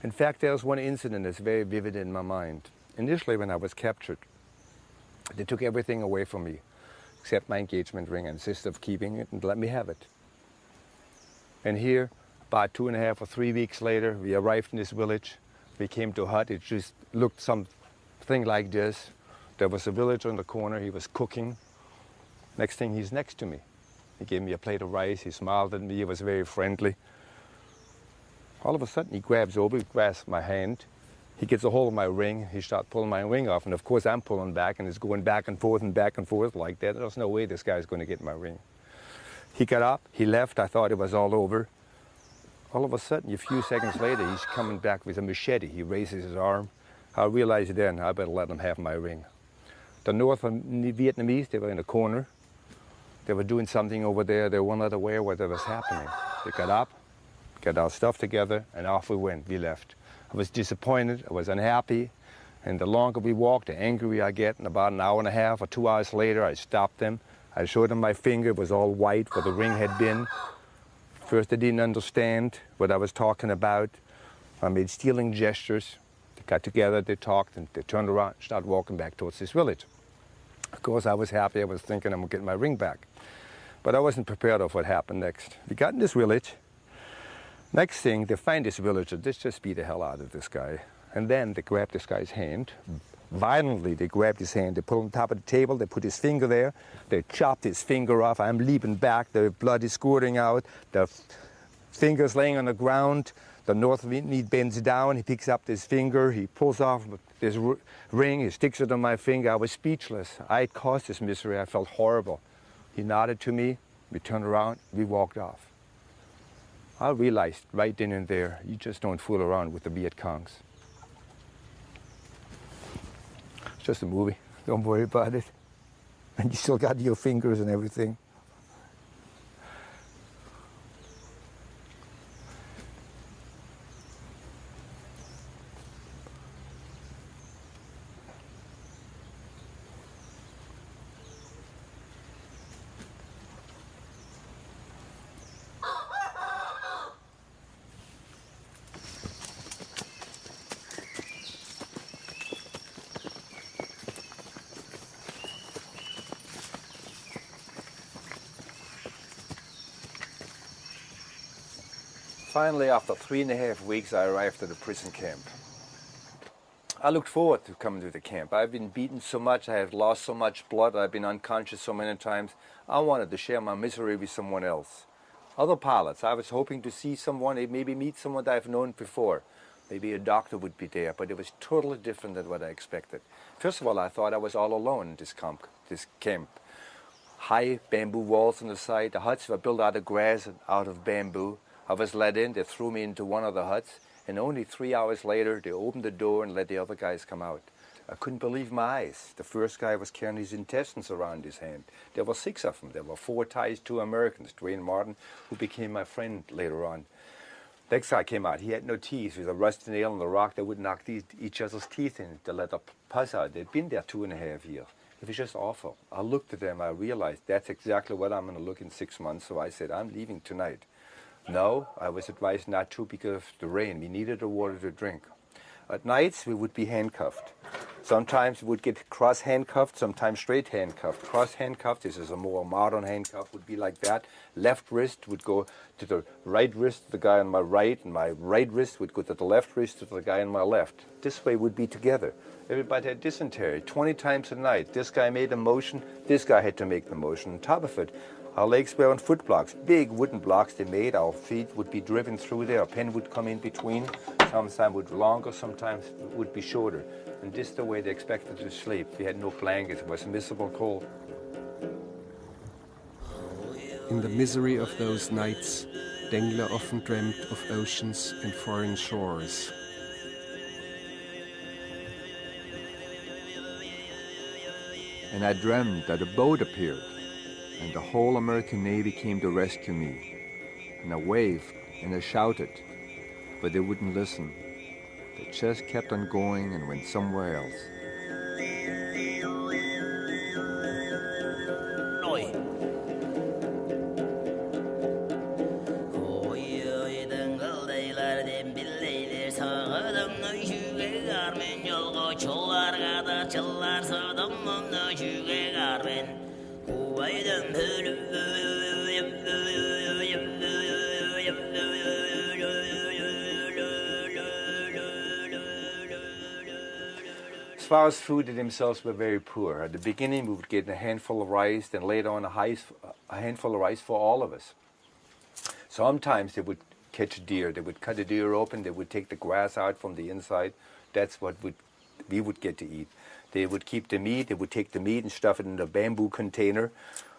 In fact, there was one incident that's very vivid in my mind. Initially, when I was captured, they took everything away from me, except my engagement ring. I insisted on keeping it and let me have it. And here, about 2.5 or 3 weeks later, we arrived in this village. We came to a hut. It just looked something like this. There was a villager in the corner. He was cooking. Next thing, he's next to me. He gave me a plate of rice. He smiled at me. He was very friendly. All of a sudden, he grabs over, he grasps my hand. He gets a hold of my ring. He starts pulling my ring off. And of course, I'm pulling back, and it's going back and forth like that. There's no way this guy's going to get my ring. He got up. He left. I thought it was all over. All of a sudden, a few seconds later, he's coming back with a machete. He raises his arm. I realized then I better let him have my ring. The North Vietnamese, they were in a corner. They were doing something over there. They were not aware what was happening. They got up, got our stuff together, and off we went. We left. I was disappointed. I was unhappy. And the longer we walked, the angrier I get. And about an hour and a half or 2 hours later, I stopped them. I showed them my finger. It was all white where the ring had been. First, they didn't understand what I was talking about. I made stealing gestures. They got together, they talked, and they turned around and started walking back towards this village. Of course, I was happy. I was thinking I'm going to get my ring back. But I wasn't prepared of what happened next. We got in this village. Next thing, they find this villager. They just beat the hell out of this guy. And then they grab this guy's hand. Violently, they grabbed his hand. They put him on top of the table. They put his finger there. They chopped his finger off. I'm leaping back. The blood is squirting out. The finger's laying on the ground. The North Vietnamese bends down. He picks up this finger. He pulls off this ring. He sticks it on my finger. I was speechless. I had caused this misery. I felt horrible. He nodded to me. We turned around. We walked off. I realized right then and there, you just don't fool around with the Viet Congs. It's just a movie. Don't worry about it. And you still got your fingers and everything. Finally, after 3.5 weeks, I arrived at the prison camp. I looked forward to coming to the camp. I've been beaten so much, I have lost so much blood, I've been unconscious so many times. I wanted to share my misery with someone else. Other pilots, I was hoping to see someone, maybe meet someone that I've known before. Maybe a doctor would be there, but it was totally different than what I expected. First of all, I thought I was all alone in this camp. High bamboo walls on the side. The huts were built out of grass and out of bamboo. I was let in, they threw me into one of the huts, and only 3 hours later, they opened the door and let the other guys come out. I couldn't believe my eyes. The first guy was carrying his intestines around his hand. There were 6 of them. There were 4 Thais, 2 Americans, Dwayne Martin, who became my friend later on. Next guy came out. He had no teeth. With a rusty nail on the rock, they would knock each other's teeth in to let the pus out. They'd been there 2.5 years. It was just awful. I looked at them. I realized that's exactly what I'm going to look in 6 months. So I said, I'm leaving tonight. No, I was advised not to because of the rain. We needed the water to drink. At nights, we would be handcuffed. Sometimes we would get cross-handcuffed, sometimes straight-handcuffed. Cross-handcuffed, this is a more modern handcuff, would be like that. Left wrist would go to the right wrist of the guy on my right, and my right wrist would go to the left wrist of the guy on my left. This way would be together. Everybody had dysentery 20 times a night. This guy made a motion, this guy had to make the motion. On top of it, Our legs were on foot blocks, big wooden blocks they made. Our feet would be driven through there. A pen would come in between. Sometimes would be longer, sometimes would be shorter. And this is the way they expected to sleep. We had no blankets. It was miserable cold.
In the misery of those nights, Dengler often dreamt of oceans and foreign shores.
And I dreamed that a boat appeared, and the whole American Navy came to rescue me. And I waved and I shouted, but they wouldn't listen. They just kept on going and went somewhere else. As far as food, they themselves were very poor. At the beginning, we would get a handful of rice, then later on a handful of rice for all of us. Sometimes they would catch a deer. They would cut a deer open. They would take the grass out from the inside. That's what we would get to eat. They would keep the meat. They would take the meat and stuff it in a bamboo container.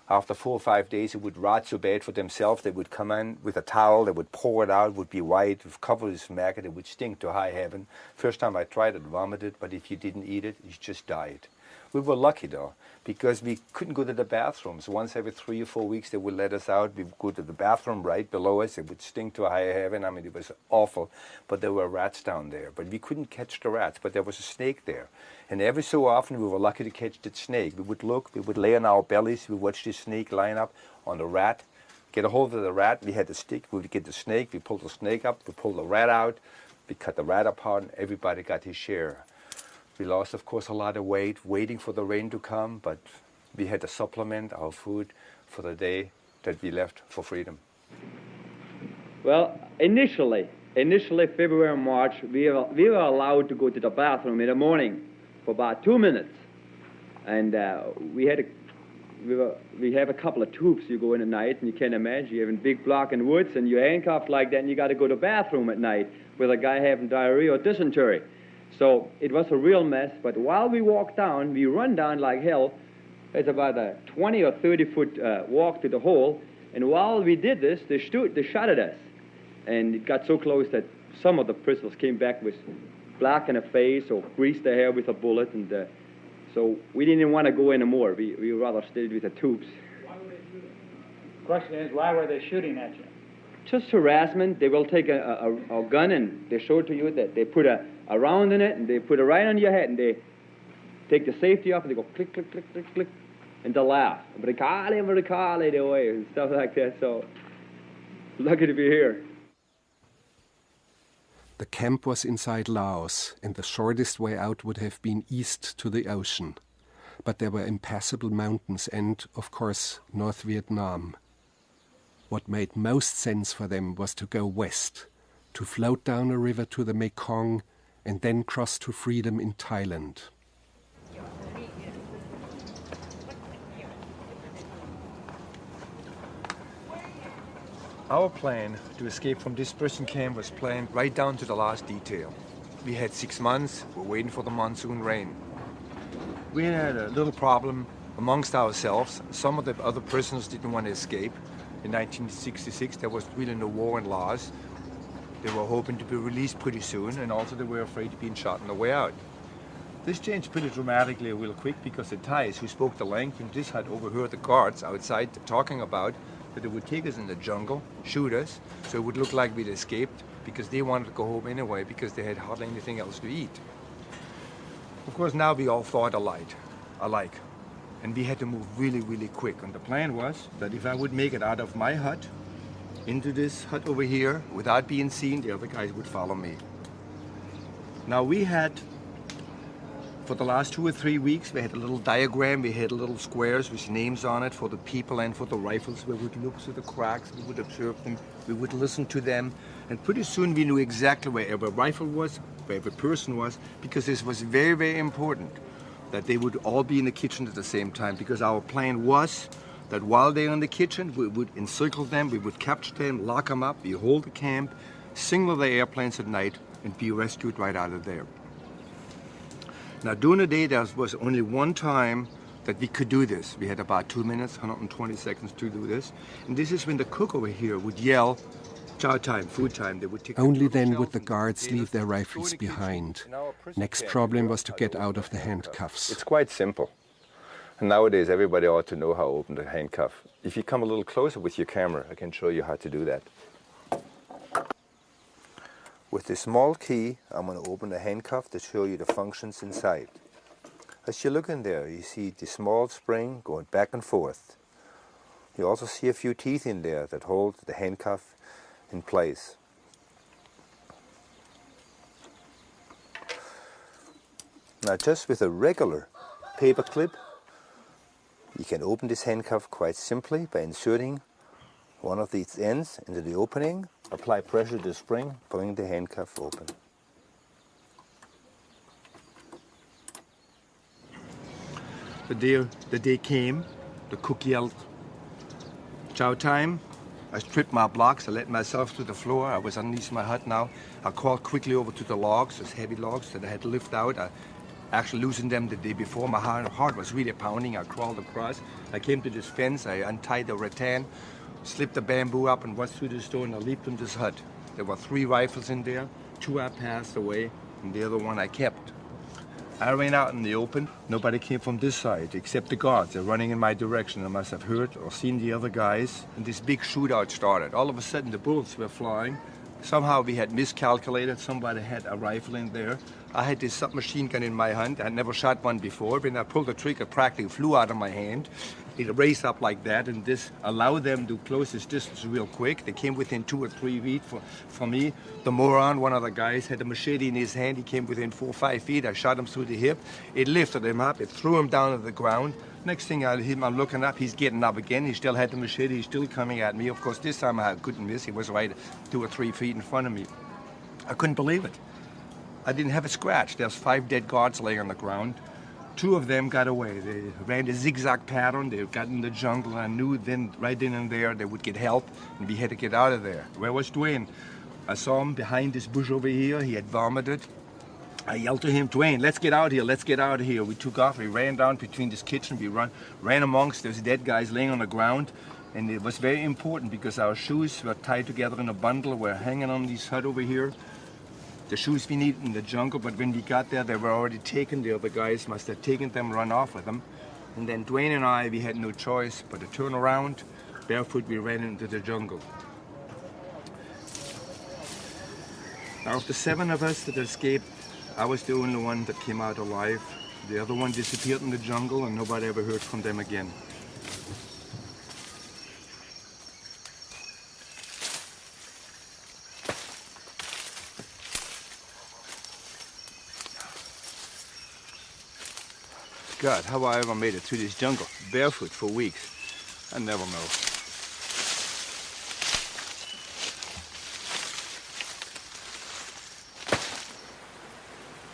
After 4 or 5 days, it would rot so bad for themselves. They would come in with a towel. They would pour it out. It would be white, covered with maggot. It would stink to high heaven. First time I tried it, vomited. But if you didn't eat it, you just died. We were lucky, though, because we couldn't go to the bathrooms. Once every 3 or 4 weeks, they would let us out. We would go to the bathroom right below us. It would stink to high heaven. I mean, it was awful. But there were rats down there. But we couldn't catch the rats. But there was a snake there. And every so often, we were lucky to catch that snake. We would look. We would lay on our bellies. We would watch the snake line up on the rat. Get a hold of the rat. We had the stick. We would get the snake. We pulled the snake up. We pulled the rat out. We cut the rat apart. And everybody got his share. We lost, of course, a lot of weight waiting for the rain to come, but we had to supplement our food for the day that we left for freedom.
Well, initially February and March, we were allowed to go to the bathroom in the morning for about 2 minutes. And we have a couple of tubes you go in at night, and you can imagine, you have a big block in woods, and you're handcuffed like that, and you got to go to the bathroom at night with a guy having diarrhea or dysentery. So it was a real mess, but while we walked down, we run down like hell. It's about a 20 or 30-foot walk to the hole, and while we did this, they shot at us. And it got so close that some of the prisoners came back with black in the face or greased their hair with a bullet, and so we didn't want to go anymore. We rather stayed with the tubes.
Why were they shooting? The question is, why were they shooting at you?
Just harassment. They will take a gun and they show it to you that they put a round in it and they put it right on your head and they take the safety off and they go click, click, click, click, click, and they laugh. And stuff like that. So, lucky to be here.
The camp was inside Laos, and the shortest way out would have been east to the ocean. But there were impassable mountains and, of course, North Vietnam. What made most sense for them was to go west, to float down a river to the Mekong and then cross to freedom in Thailand.
Our plan to escape from this prison camp was planned right down to the last detail. We had 6 months. We're waiting for the monsoon rain. We had a little problem amongst ourselves. Some of the other prisoners didn't want to escape. In 1966, there was really no war in Laos. They were hoping to be released pretty soon, and also they were afraid of being shot on the way out. This changed pretty dramatically real quick because the Thais, who spoke the language, this had overheard the guards outside talking about that they would take us in the jungle, shoot us, so it would look like we'd escaped, because they wanted to go home anyway because they had hardly anything else to eat. Of course, now we all thought alike. And we had to move really, really quick. And the plan was that if I would make it out of my hut into this hut over here without being seen, the other guys would follow me. Now we had, for the last 2 or 3 weeks, we had a little diagram. We had little squares with names on it for the people and for the rifles. We would look through the cracks. We would observe them. We would listen to them. And pretty soon we knew exactly where every rifle was, where every person was, because this was very, very important that they would all be in the kitchen at the same time, because our plan was
that while they're in the kitchen, we would encircle them, we would capture them, lock them up, we hold the camp, signal the airplanes at night, and be rescued right out of there. Now, during the day, there was only one time that we could do this. We had about 2 minutes, 120 seconds to do this. And this is when the cook over here would yell, chow time, food time. They would take
Only then would the guards leave their rifles behind. Next problem was to get out of the handcuffs.
It's quite simple. And nowadays, everybody ought to know how to open the handcuff. If you come a little closer with your camera, I can show you how to do that. With this small key, I'm going to open the handcuff to show you the functions inside. As you look in there, you see the small spring going back and forth. You also see a few teeth in there that hold the handcuff in place. Now, just with a regular paper clip, you can open this handcuff quite simply by inserting one of these ends into the opening, apply pressure to the spring, pulling the handcuff open.
The day came, the cook yelled, chow time. I stripped my blocks, I let myself to the floor. I was underneath my hut now. I crawled quickly over to the logs, those heavy logs that I had to lift out. I actually loosened them the day before. My heart was really pounding. I crawled across. I came to this fence, I untied the rattan, slipped the bamboo up and went through the store and I leaped in this hut. There were 3 rifles in there. 2 I passed away and the other one I kept. I ran out in the open. Nobody came from this side except the guards. They're running in my direction. I must have heard or seen the other guys. And this big shootout started. All of a sudden the bullets were flying. Somehow we had miscalculated. Somebody had a rifle in there. I had this submachine gun in my hand. I'd never shot one before. When I pulled the trigger, it practically flew out of my hand. It raised up like that, and this allowed them to close this distance real quick. They came within 2 or 3 feet for me. The moron, one of the guys, had a machete in his hand. He came within 4 or 5 feet. I shot him through the hip. It lifted him up. It threw him down to the ground. Next thing I'm looking up, he's getting up again. He still had the machete. He's still coming at me. Of course, this time I couldn't miss. He was right 2 or 3 feet in front of me. I couldn't believe it. I didn't have a scratch. There's 5 dead guards laying on the ground. 2 of them got away. They ran a zigzag pattern. They got in the jungle. I knew then, right then and there, they would get help, and we had to get out of there. Where was Dwayne? I saw him behind this bush over here. He had vomited. I yelled to him, Dwayne, let's get out here. Let's get out of here. We took off. We ran down between this kitchen. We ran amongst those dead guys laying on the ground. And it was very important because our shoes were tied together in a bundle. We're hanging on this hut over here. The shoes we needed in the jungle, but when we got there, they were already taken. The other guys must have taken them, run off with them. And then Dwayne and I, we had no choice but to turn around. Barefoot, we ran into the jungle. Now, of the 7 of us that escaped, I was the only one that came out alive. The other one disappeared in the jungle, and nobody ever heard from them again. God, how I ever made it through this jungle, barefoot for weeks, I never know.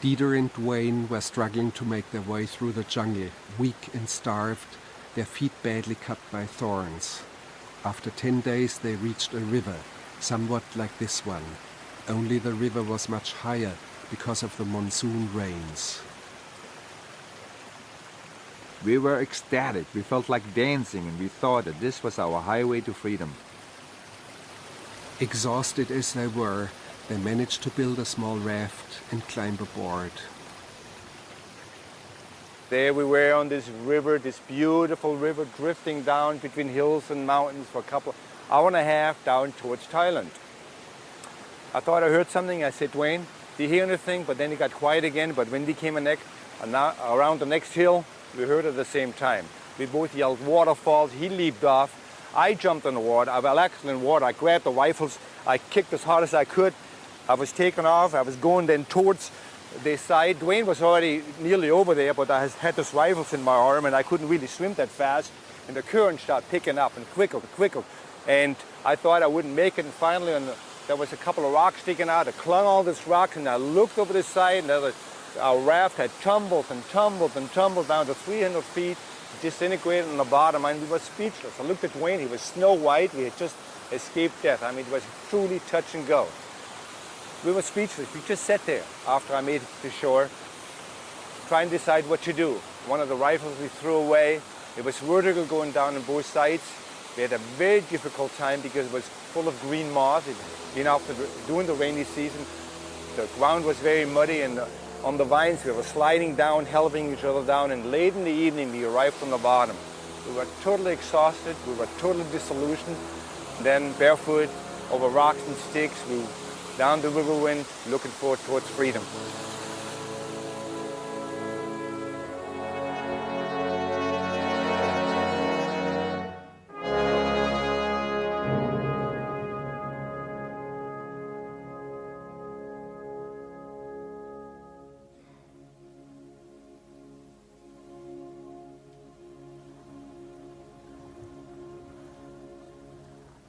Dieter and Dwayne were struggling to make their way through the jungle, weak and starved, their feet badly cut by thorns. After 10 days they reached a river, somewhat like this one. Only the river was much higher because of the monsoon rains.
We were ecstatic. We felt like dancing, and we thought that this was our highway to freedom.
Exhausted as they were, they managed to build a small raft and climb aboard.
There we were on this river, this beautiful river drifting down between hills and mountains for a couple hour and a half down towards Thailand. I thought I heard something. I said, Dwayne, do you hear anything? But then it got quiet again. But when we came around the next hill, we heard at the same time. We both yelled waterfalls. He leaped off. I jumped in the water. I was actually in water. I grabbed the rifles. I kicked as hard as I could. I was taking off. I was going then towards the side. Dwayne was already nearly over there, but I had those rifles in my arm and I couldn't really swim that fast. And the current started picking up and quicker. And I thought I wouldn't make it. And finally, there was a couple of rocks sticking out. I clung all these rocks and I looked over the side and our raft had tumbled down to 300 feet,
disintegrated on the bottom, and we were speechless. I looked at Dwayne, he was snow white, we had just escaped death. I mean, it was truly touch and go. We were speechless. We just sat there after I made it to shore, trying to decide what to do. One of the rifles we threw away. It was vertical going down on both sides. We had a very difficult time because it was full of green moss. During the rainy season, the ground was very muddy, and on the vines we were sliding down, helping each other down, and late in the evening we arrived on the bottom. We were totally exhausted, we were totally disillusioned. Then barefoot over rocks and sticks, we down the river went, looking forward towards freedom.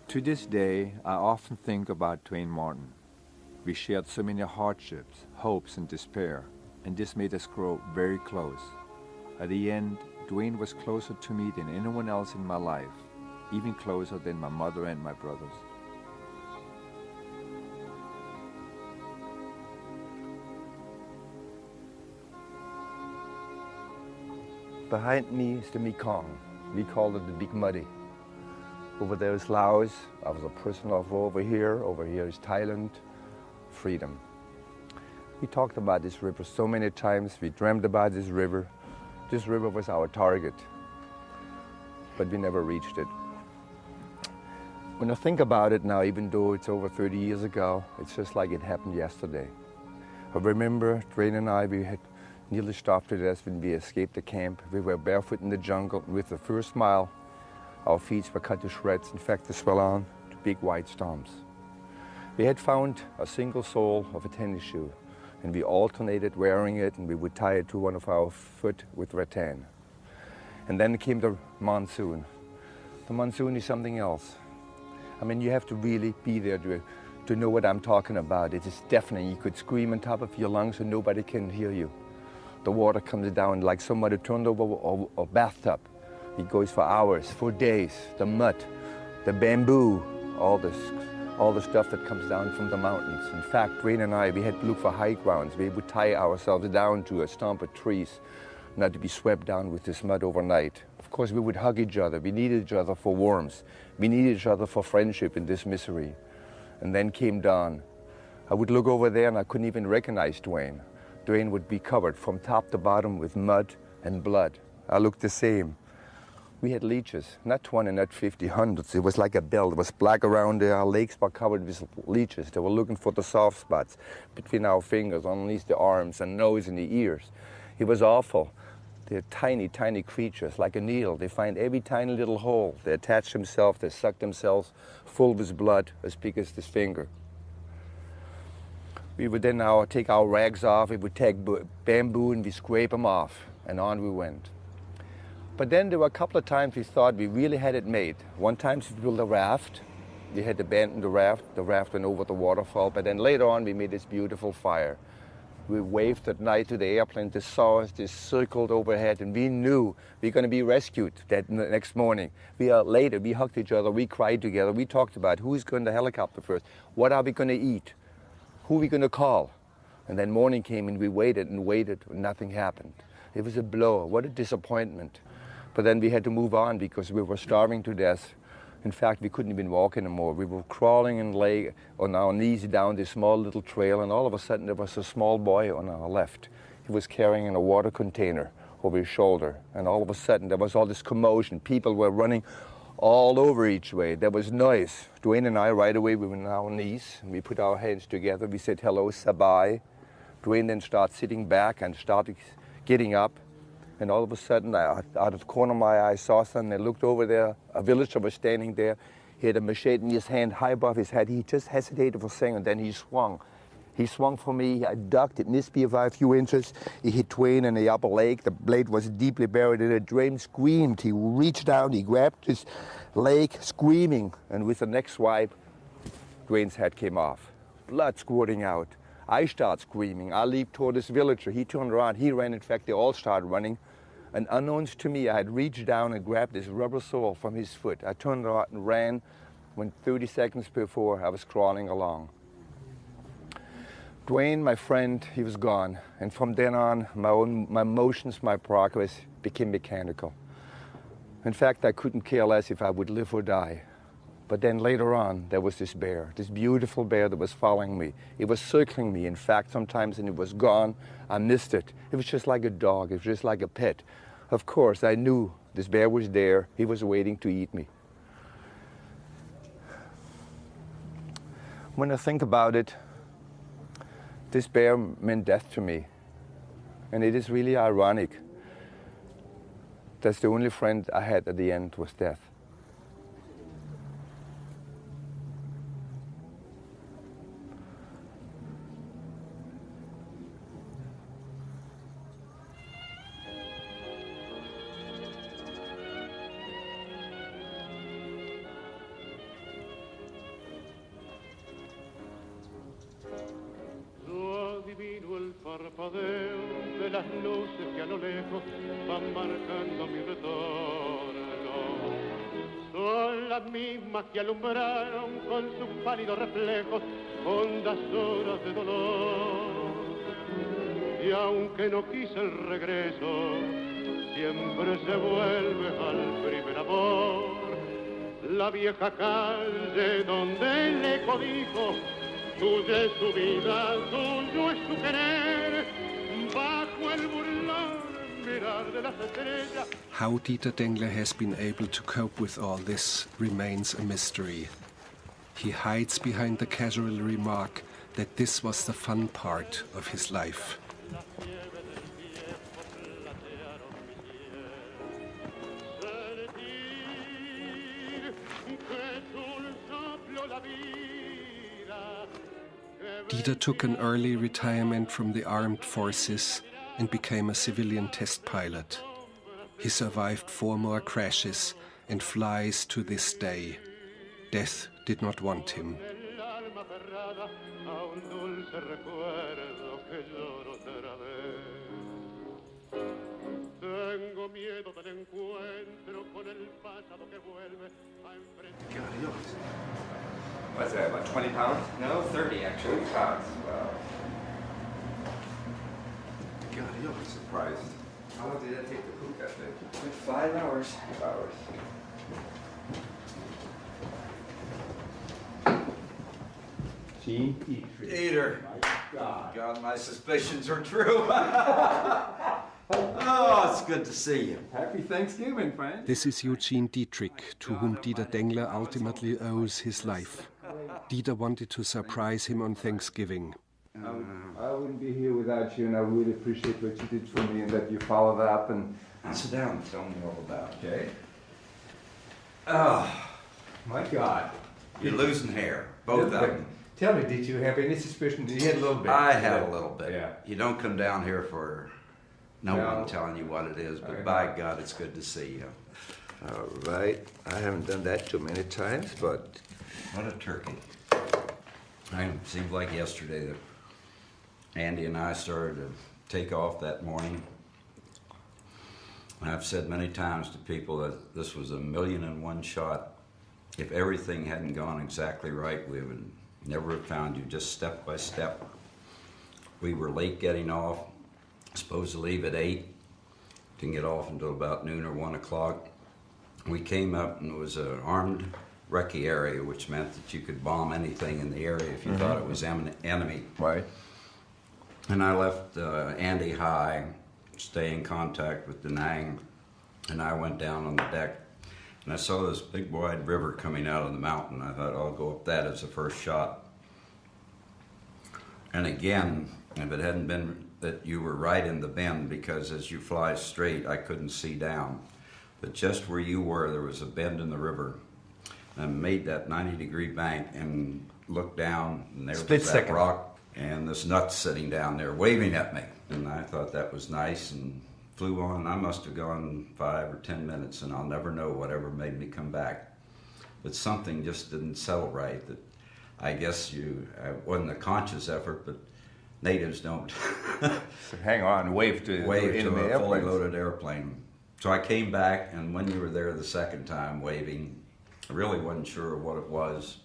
To this day, I often think about Dwayne Martin. We shared so many hardships, hopes, and despair, and this made us grow very close. At the end, Dwayne was closer to me than anyone else in my life, even closer than my mother and my brothers.
Behind me is the Mekong. We call it the Big Muddy. Over there is Laos. I was a prisoner of war over here. Over here is Thailand. Freedom. We talked about this river so many times. We dreamed about this river. This river was our target, but we never reached it. When I think about it now, even though it's over 30 years ago, it's just like it happened yesterday. I remember Dwayne and I, we had nearly starved to death when we escaped the camp. We were barefoot in the jungle. With the first mile, our feet were cut to shreds. In fact, they swell on to big white stumps. We had found a single sole of a tennis shoe, and we alternated wearing it, and we would tie it to one of our foot with rattan. And then came the monsoon. The monsoon is something else. I mean, you have to really be there to know what I'm talking about. It is deafening. You could scream on top of your lungs and nobody can hear you. The water comes down like somebody turned over a bathtub. It goes for hours, for days. The mud, the bamboo, all the stuff that comes down from the mountains. In fact, Dwayne and I, we had to look for high grounds. We would tie ourselves down to a stump of trees, not to be swept down with this mud overnight. Of course, we would hug each other. We needed each other for warmth. We needed each other for friendship in this misery. And then came dawn. I would look over there and I couldn't even recognize Dwayne. Dwayne would be covered from top to bottom with mud and blood. I looked the same. We had leeches, not 20, not 50, hundreds. It was like a belt. It was black around there. Our legs were covered with leeches. They were looking for the soft spots between our fingers, underneath the arms and nose and the ears. It was awful. They're tiny, tiny creatures, like a needle. They find every tiny little hole. They attach themselves, they suck themselves full with blood as big as this finger. We would then now take our rags off. We would take bamboo and we scrape them off, and on we went. But then there were a couple of times we thought we really had it made. One time we built a raft. We had to abandon the raft. The raft went over the waterfall. But then later on we made this beautiful fire. We waved at night to the airplane. They saw us. They circled overhead. And we knew we were going to be rescued that next morning. Later, we hugged each other. We cried together. We talked about who's going to helicopter first. What are we going to eat? Who are we going to call? And then morning came and we waited and waited. And nothing happened. It was a blow. What a disappointment. But then we had to move on because we were starving to death. In fact, we couldn't even walk anymore. We were crawling and laying on our knees down this small little trail, and all of a sudden there was a small boy on our left. He was carrying a water container over his shoulder, and all of a sudden there was all this commotion. People were running all over each way. There was noise. Dwayne and I, right away, we were on our knees, and we put our hands together. We said, hello, Sabai. Dwayne then started sitting back and started getting up. And all of a sudden, out of the corner of my eye, I saw something. I looked over there. A villager was standing there. He had a machete in his hand, high above his head. He just hesitated for a second, and then he swung. He swung for me. I ducked. It missed me by a few inches. He hit Dwayne in the upper leg. The blade was deeply buried in it. Dwayne screamed. He reached down. He grabbed his leg, screaming. And with the next swipe, Dwayne's head came off. Blood squirting out. I started screaming. I leaped toward this villager. He turned around. He ran. In fact, they all started running. And unknowns to me, I had reached down and grabbed this rubber sole from his foot. I turned around and ran when 30 seconds before I was crawling along. Dwayne, my friend, he was gone. And from then on, my motions, my progress became mechanical. In fact, I couldn't care less if I would live or die. But then later on, there was this bear, this beautiful bear that was following me. It was circling me, in fact, sometimes, and it was gone. I missed it. It was just like a dog. It was just like a pet. Of course, I knew this bear was there. He was waiting to eat me. When I think about it, this bear meant death to me. And it is really ironic. That's the only friend I had at the end was death.
Parpadeo de las luces que a lo lejos van marcando mi retorno. Son las mismas que alumbraron con sus pálidos reflejos hondas horas de dolor. Y aunque no quise el regreso, siempre se vuelve al primer amor. La vieja calle donde el eco dijo: tuya es su vida, tuyo es su querer, bajo el burlón mirar de las estrellas.
How Dieter Dengler has been able to cope with all this remains a mystery. He hides behind the casual remark that this was the fun part of his life. Dieter took an early retirement from the armed forces and became a civilian test pilot. He survived 4 more crashes and flies to this day. Death did not want him.
What's that, about 20 pounds?
No, 30 actually.
30 pounds, wow.
God,
I'm surprised. How long did that take to cook that thing?
5 hours.
5 hours. Gene
Dieter. God, my suspicions are true. Oh, it's good to see you.
Happy Thanksgiving, friend.
This is Eugene Dietrich, to whom Dieter Dengler ultimately owes his life. Dieter wanted to surprise him on Thanksgiving.
I wouldn't be here without you, and I really appreciate what you did for me and that you followed up and...
Sit down and tell me all about it.
Okay. Oh, my God.
You're losing hair, both of them.
Tell me, did you have any suspicion? You had a little bit.
I had a little bit.
Yeah.
You don't come down here for no one telling you what it is, but by God, it's good to see you.
All right. I haven't done that too many times, but...
What a turkey. It seemed like yesterday that Andy and I started to take off that morning. I've said many times to people that this was a 1,000,001 shot. If everything hadn't gone exactly right, we would never have found you, just step by step. We were late getting off, supposed to leave at 8, didn't get off until about noon or 1 o'clock. We came up and it was an armed recce area, which meant that you could bomb anything in the area if you thought it was enemy.
Right.
And I left Andy high, stay in contact with Da Nang, and I went down on the deck. And I saw this big wide river coming out of the mountain. I thought, I'll go up that as the first shot. And again, if it hadn't been that you were right in the bend, because as you fly straight, I couldn't see down. But just where you were, there was a bend in the river. And I made that 90-degree bank and looked down, and there was that rock and this nut sitting down there waving at me. And I thought that was nice and flew on. I must have gone 5 or 10 minutes, and I'll never know whatever made me come back. But something just didn't settle right. That I guess it wasn't a conscious effort, but natives don't
So hang on, wave to
a fully loaded airplane. So I came back, and when you were there the second time waving, I really wasn't sure what it was.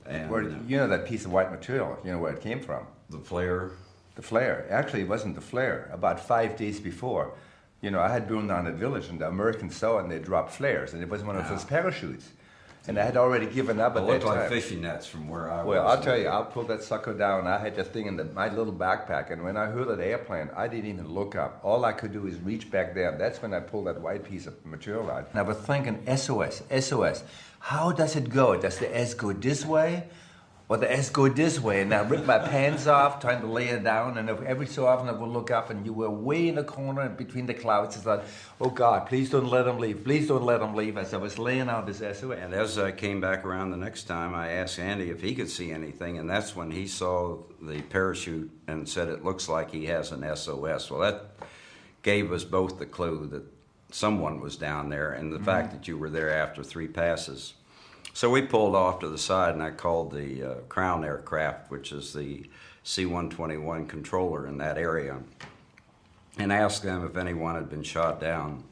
And
Where, you know that piece of white material, you know where it came from?
the flare.
The flare. Actually, it wasn't the flare. About 5 days before, you know, I had burned down a village, and the Americans saw it, and they dropped flares, and it was one of those parachutes. And I had already given up at
It
that
looked like
time.
fishing nets from where I was.
Well, I'll tell you, I pulled that sucker down. I had that thing in my little backpack, and when I heard that airplane, I didn't even look up. All I could do is reach back there. That's when I pulled that white piece of material out. And I was thinking, SOS, SOS. How does it go? Does the S go this way? Or the S go this way? And I ripped my pants off, trying to lay it down, and every so often I would look up, and you were way in the corner between the clouds. I thought, oh God, please don't let them leave. Please don't let them leave, as I was laying out this SOS.
And as I came back around the next time, I asked Andy if he could see anything, and that's when he saw the parachute and said it looks like he has an SOS. Well, that gave us both the clue that someone was down there, and the fact that you were there after 3 passes. So we pulled off to the side, and I called the Crown Aircraft, which is the C-121 controller in that area, and asked them if anyone had been shot down.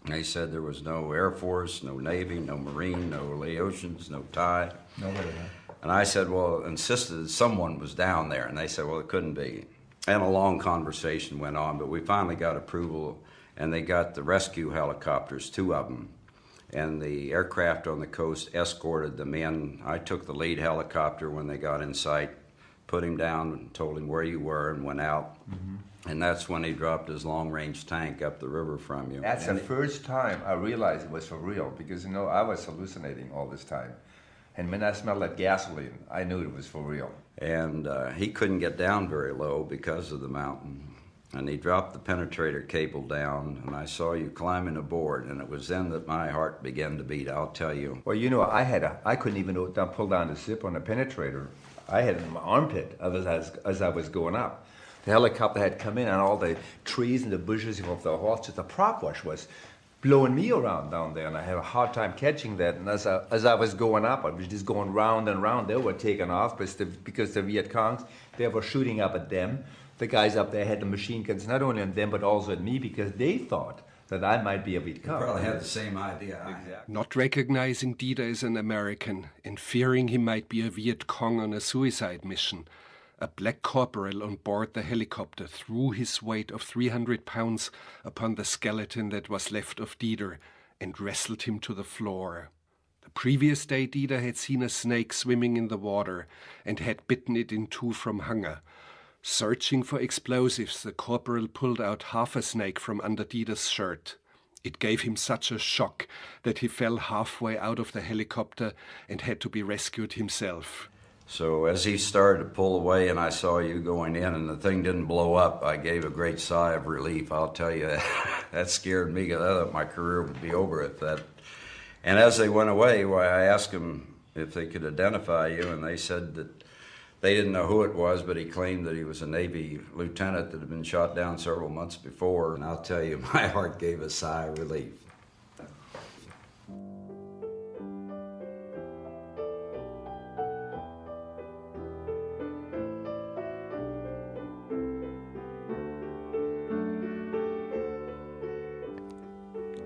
They said there was no Air Force, no Navy, no Marine, no Laotians, no Thai.
Nobody.
And I said, well, insisted that someone was down there, and they said, well, it couldn't be. And a long conversation went on, but we finally got approval, and they got the rescue helicopters, 2 of them. And the aircraft on the coast escorted them in. I took the lead helicopter when they got in sight, put him down and told him where you were, and went out. And that's when he dropped his long-range tank up the river from you.
That's the first time I realized it was for real, because, you know, I was hallucinating all this time. And when I smelled that gasoline, I knew it was for real.
And he couldn't get down very low because of the mountain. And he dropped the penetrator cable down, and I saw you climbing aboard, and it was then that my heart began to beat, I'll tell you.
Well, you know, I couldn't even pull down the zip on the penetrator. I had it in my armpit as I was going up. The helicopter had come in, and all the trees and the bushes of the horses, the prop wash was blowing me around down there, and I had a hard time catching that. And as I was going up, I was just going round and round. They were taking off because the Viet Congs, they were shooting up at them. The guys up there had the machine guns not only on them but also at me, because they thought that I might be a Viet Cong.
Probably had the same idea I had.
Not recognizing Dieter as an American and fearing he might be a Viet Cong on a suicide mission, a black corporal on board the helicopter threw his weight of 300 pounds upon the skeleton that was left of Dieter and wrestled him to the floor. The previous day Dieter had seen a snake swimming in the water and had bitten it in 2 from hunger. Searching for explosives, the corporal pulled out half a snake from under Dieter's shirt. It gave him such a shock that he fell halfway out of the helicopter and had to be rescued himself.
So as he started to pull away and I saw you going in and the thing didn't blow up, I gave a great sigh of relief. I'll tell you, that scared me, because I thought my career would be over at that. And as they went away, I asked them if they could identify you, and they said that they didn't know who it was, but he claimed that he was a Navy lieutenant that had been shot down several months before. And I'll tell you, my heart gave a sigh of relief.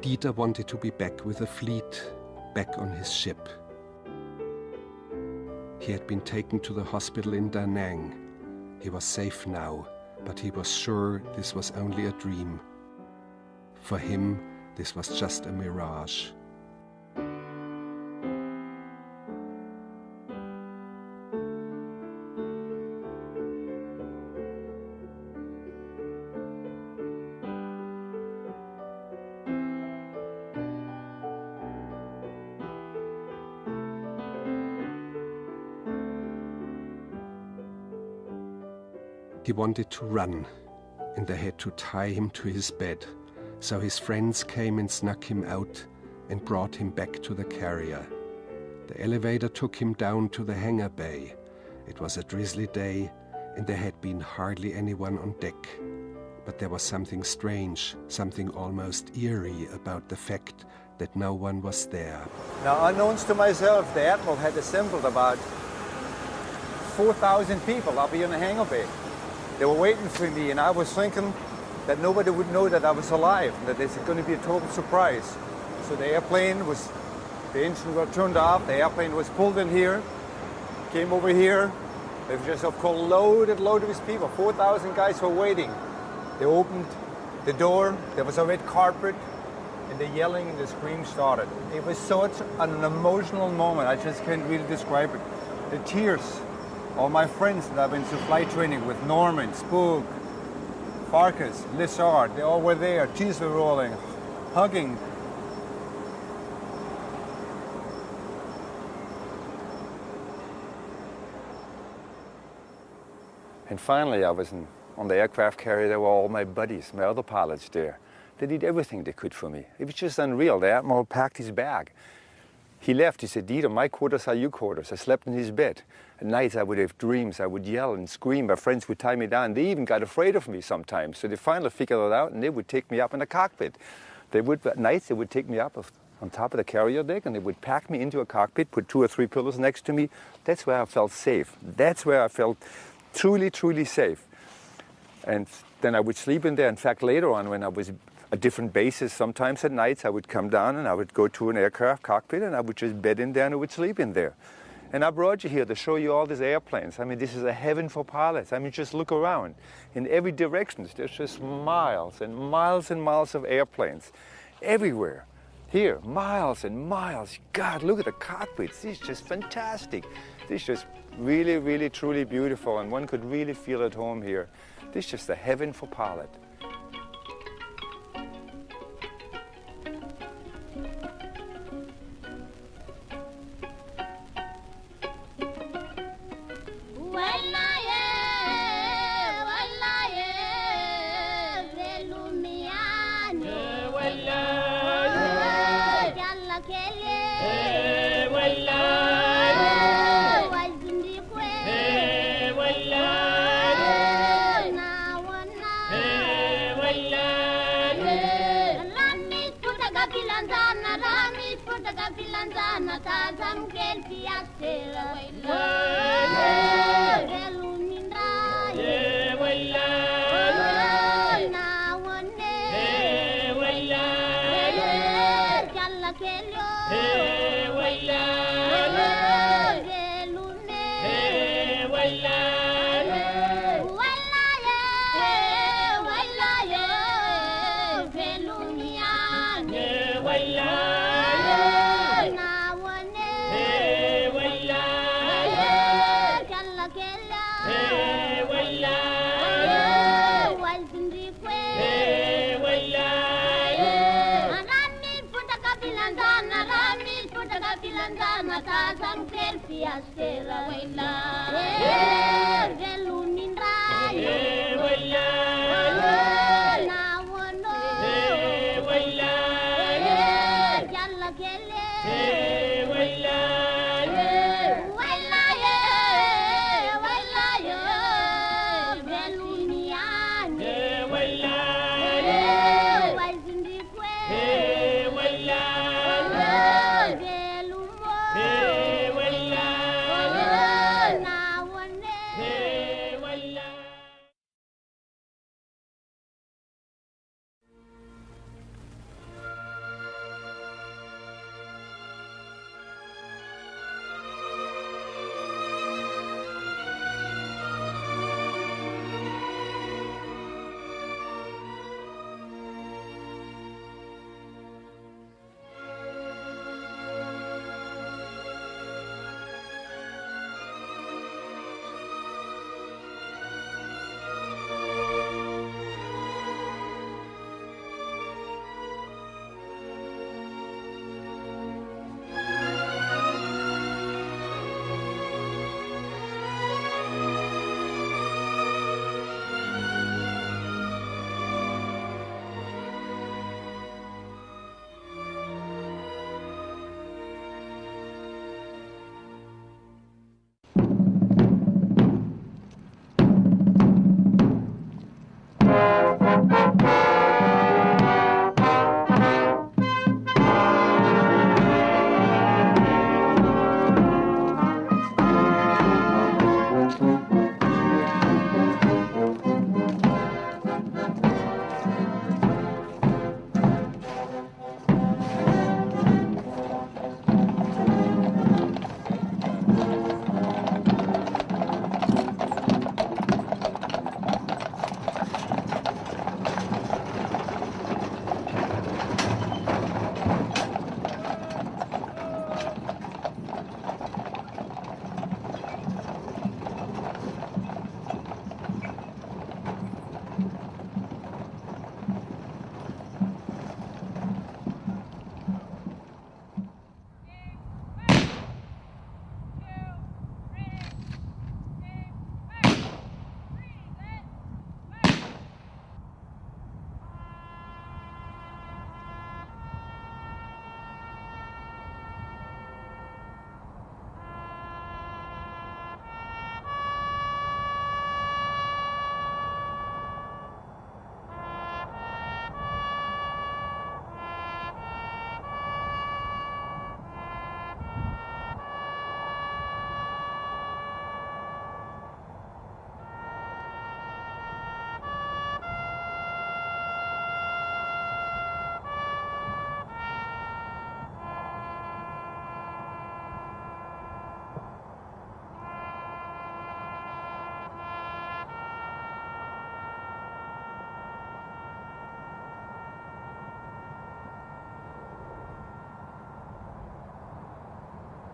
Dieter wanted to be back with the fleet, back on his ship. He had been taken to the hospital in Da Nang. He was safe now, but he was sure this was only a dream. For him, this was just a mirage. He wanted to run, and they had to tie him to his bed. So his friends came and snuck him out and brought him back to the carrier. The elevator took him down to the hangar bay. It was a drizzly day, and there had been hardly anyone on deck. But there was something strange, something almost eerie about the fact that no one was there.
Now, unknowns to myself, the Admiral had assembled about 4,000 people up here in the hangar bay. They were waiting for me, and I was thinking that nobody would know that I was alive, that it's going to be a total surprise. So the engine got turned off, the airplane was pulled in here, came over here. They were just, of course, loaded with people. 4,000 guys were waiting. They opened the door, there was a red carpet, and the yelling and the screams started. It was such an emotional moment, I just can't really describe it. The tears, all my friends that I've been to flight training with, Norman, Spook, Farkas, Lissard, they all were there, tears were rolling, hugging. And finally, I was on the aircraft carrier. There were all my buddies, my other pilots there. They did everything they could for me. It was just unreal. The Admiral packed his bag. He left. He said, Dieter, my quarters are your quarters. I slept in his bed. At nights, I would have dreams. I would yell and scream. My friends would tie me down. They even got afraid of me sometimes. So they finally figured it out, and they would take me up in the cockpit. At nights, they would take me up on top of the carrier deck, and they would pack me into a cockpit, put 2 or 3 pillows next to me. That's where I felt safe. That's where I felt truly, truly safe. And then I would sleep in there. In fact, later on, when I was at different bases, sometimes at nights, I would come down and I would go to an aircraft cockpit and I would just bed in there and I would sleep in there. And I brought you here to show you all these airplanes. I mean, this is a heaven for pilots. I mean, just look around. In every direction, there's just miles and miles and miles of airplanes everywhere. Here, miles and miles. God, look at the cockpits. This is just fantastic. This is just really, really, truly beautiful, and one could really feel at home here. This is just a heaven for pilot.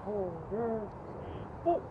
Oh, yeah. Oh.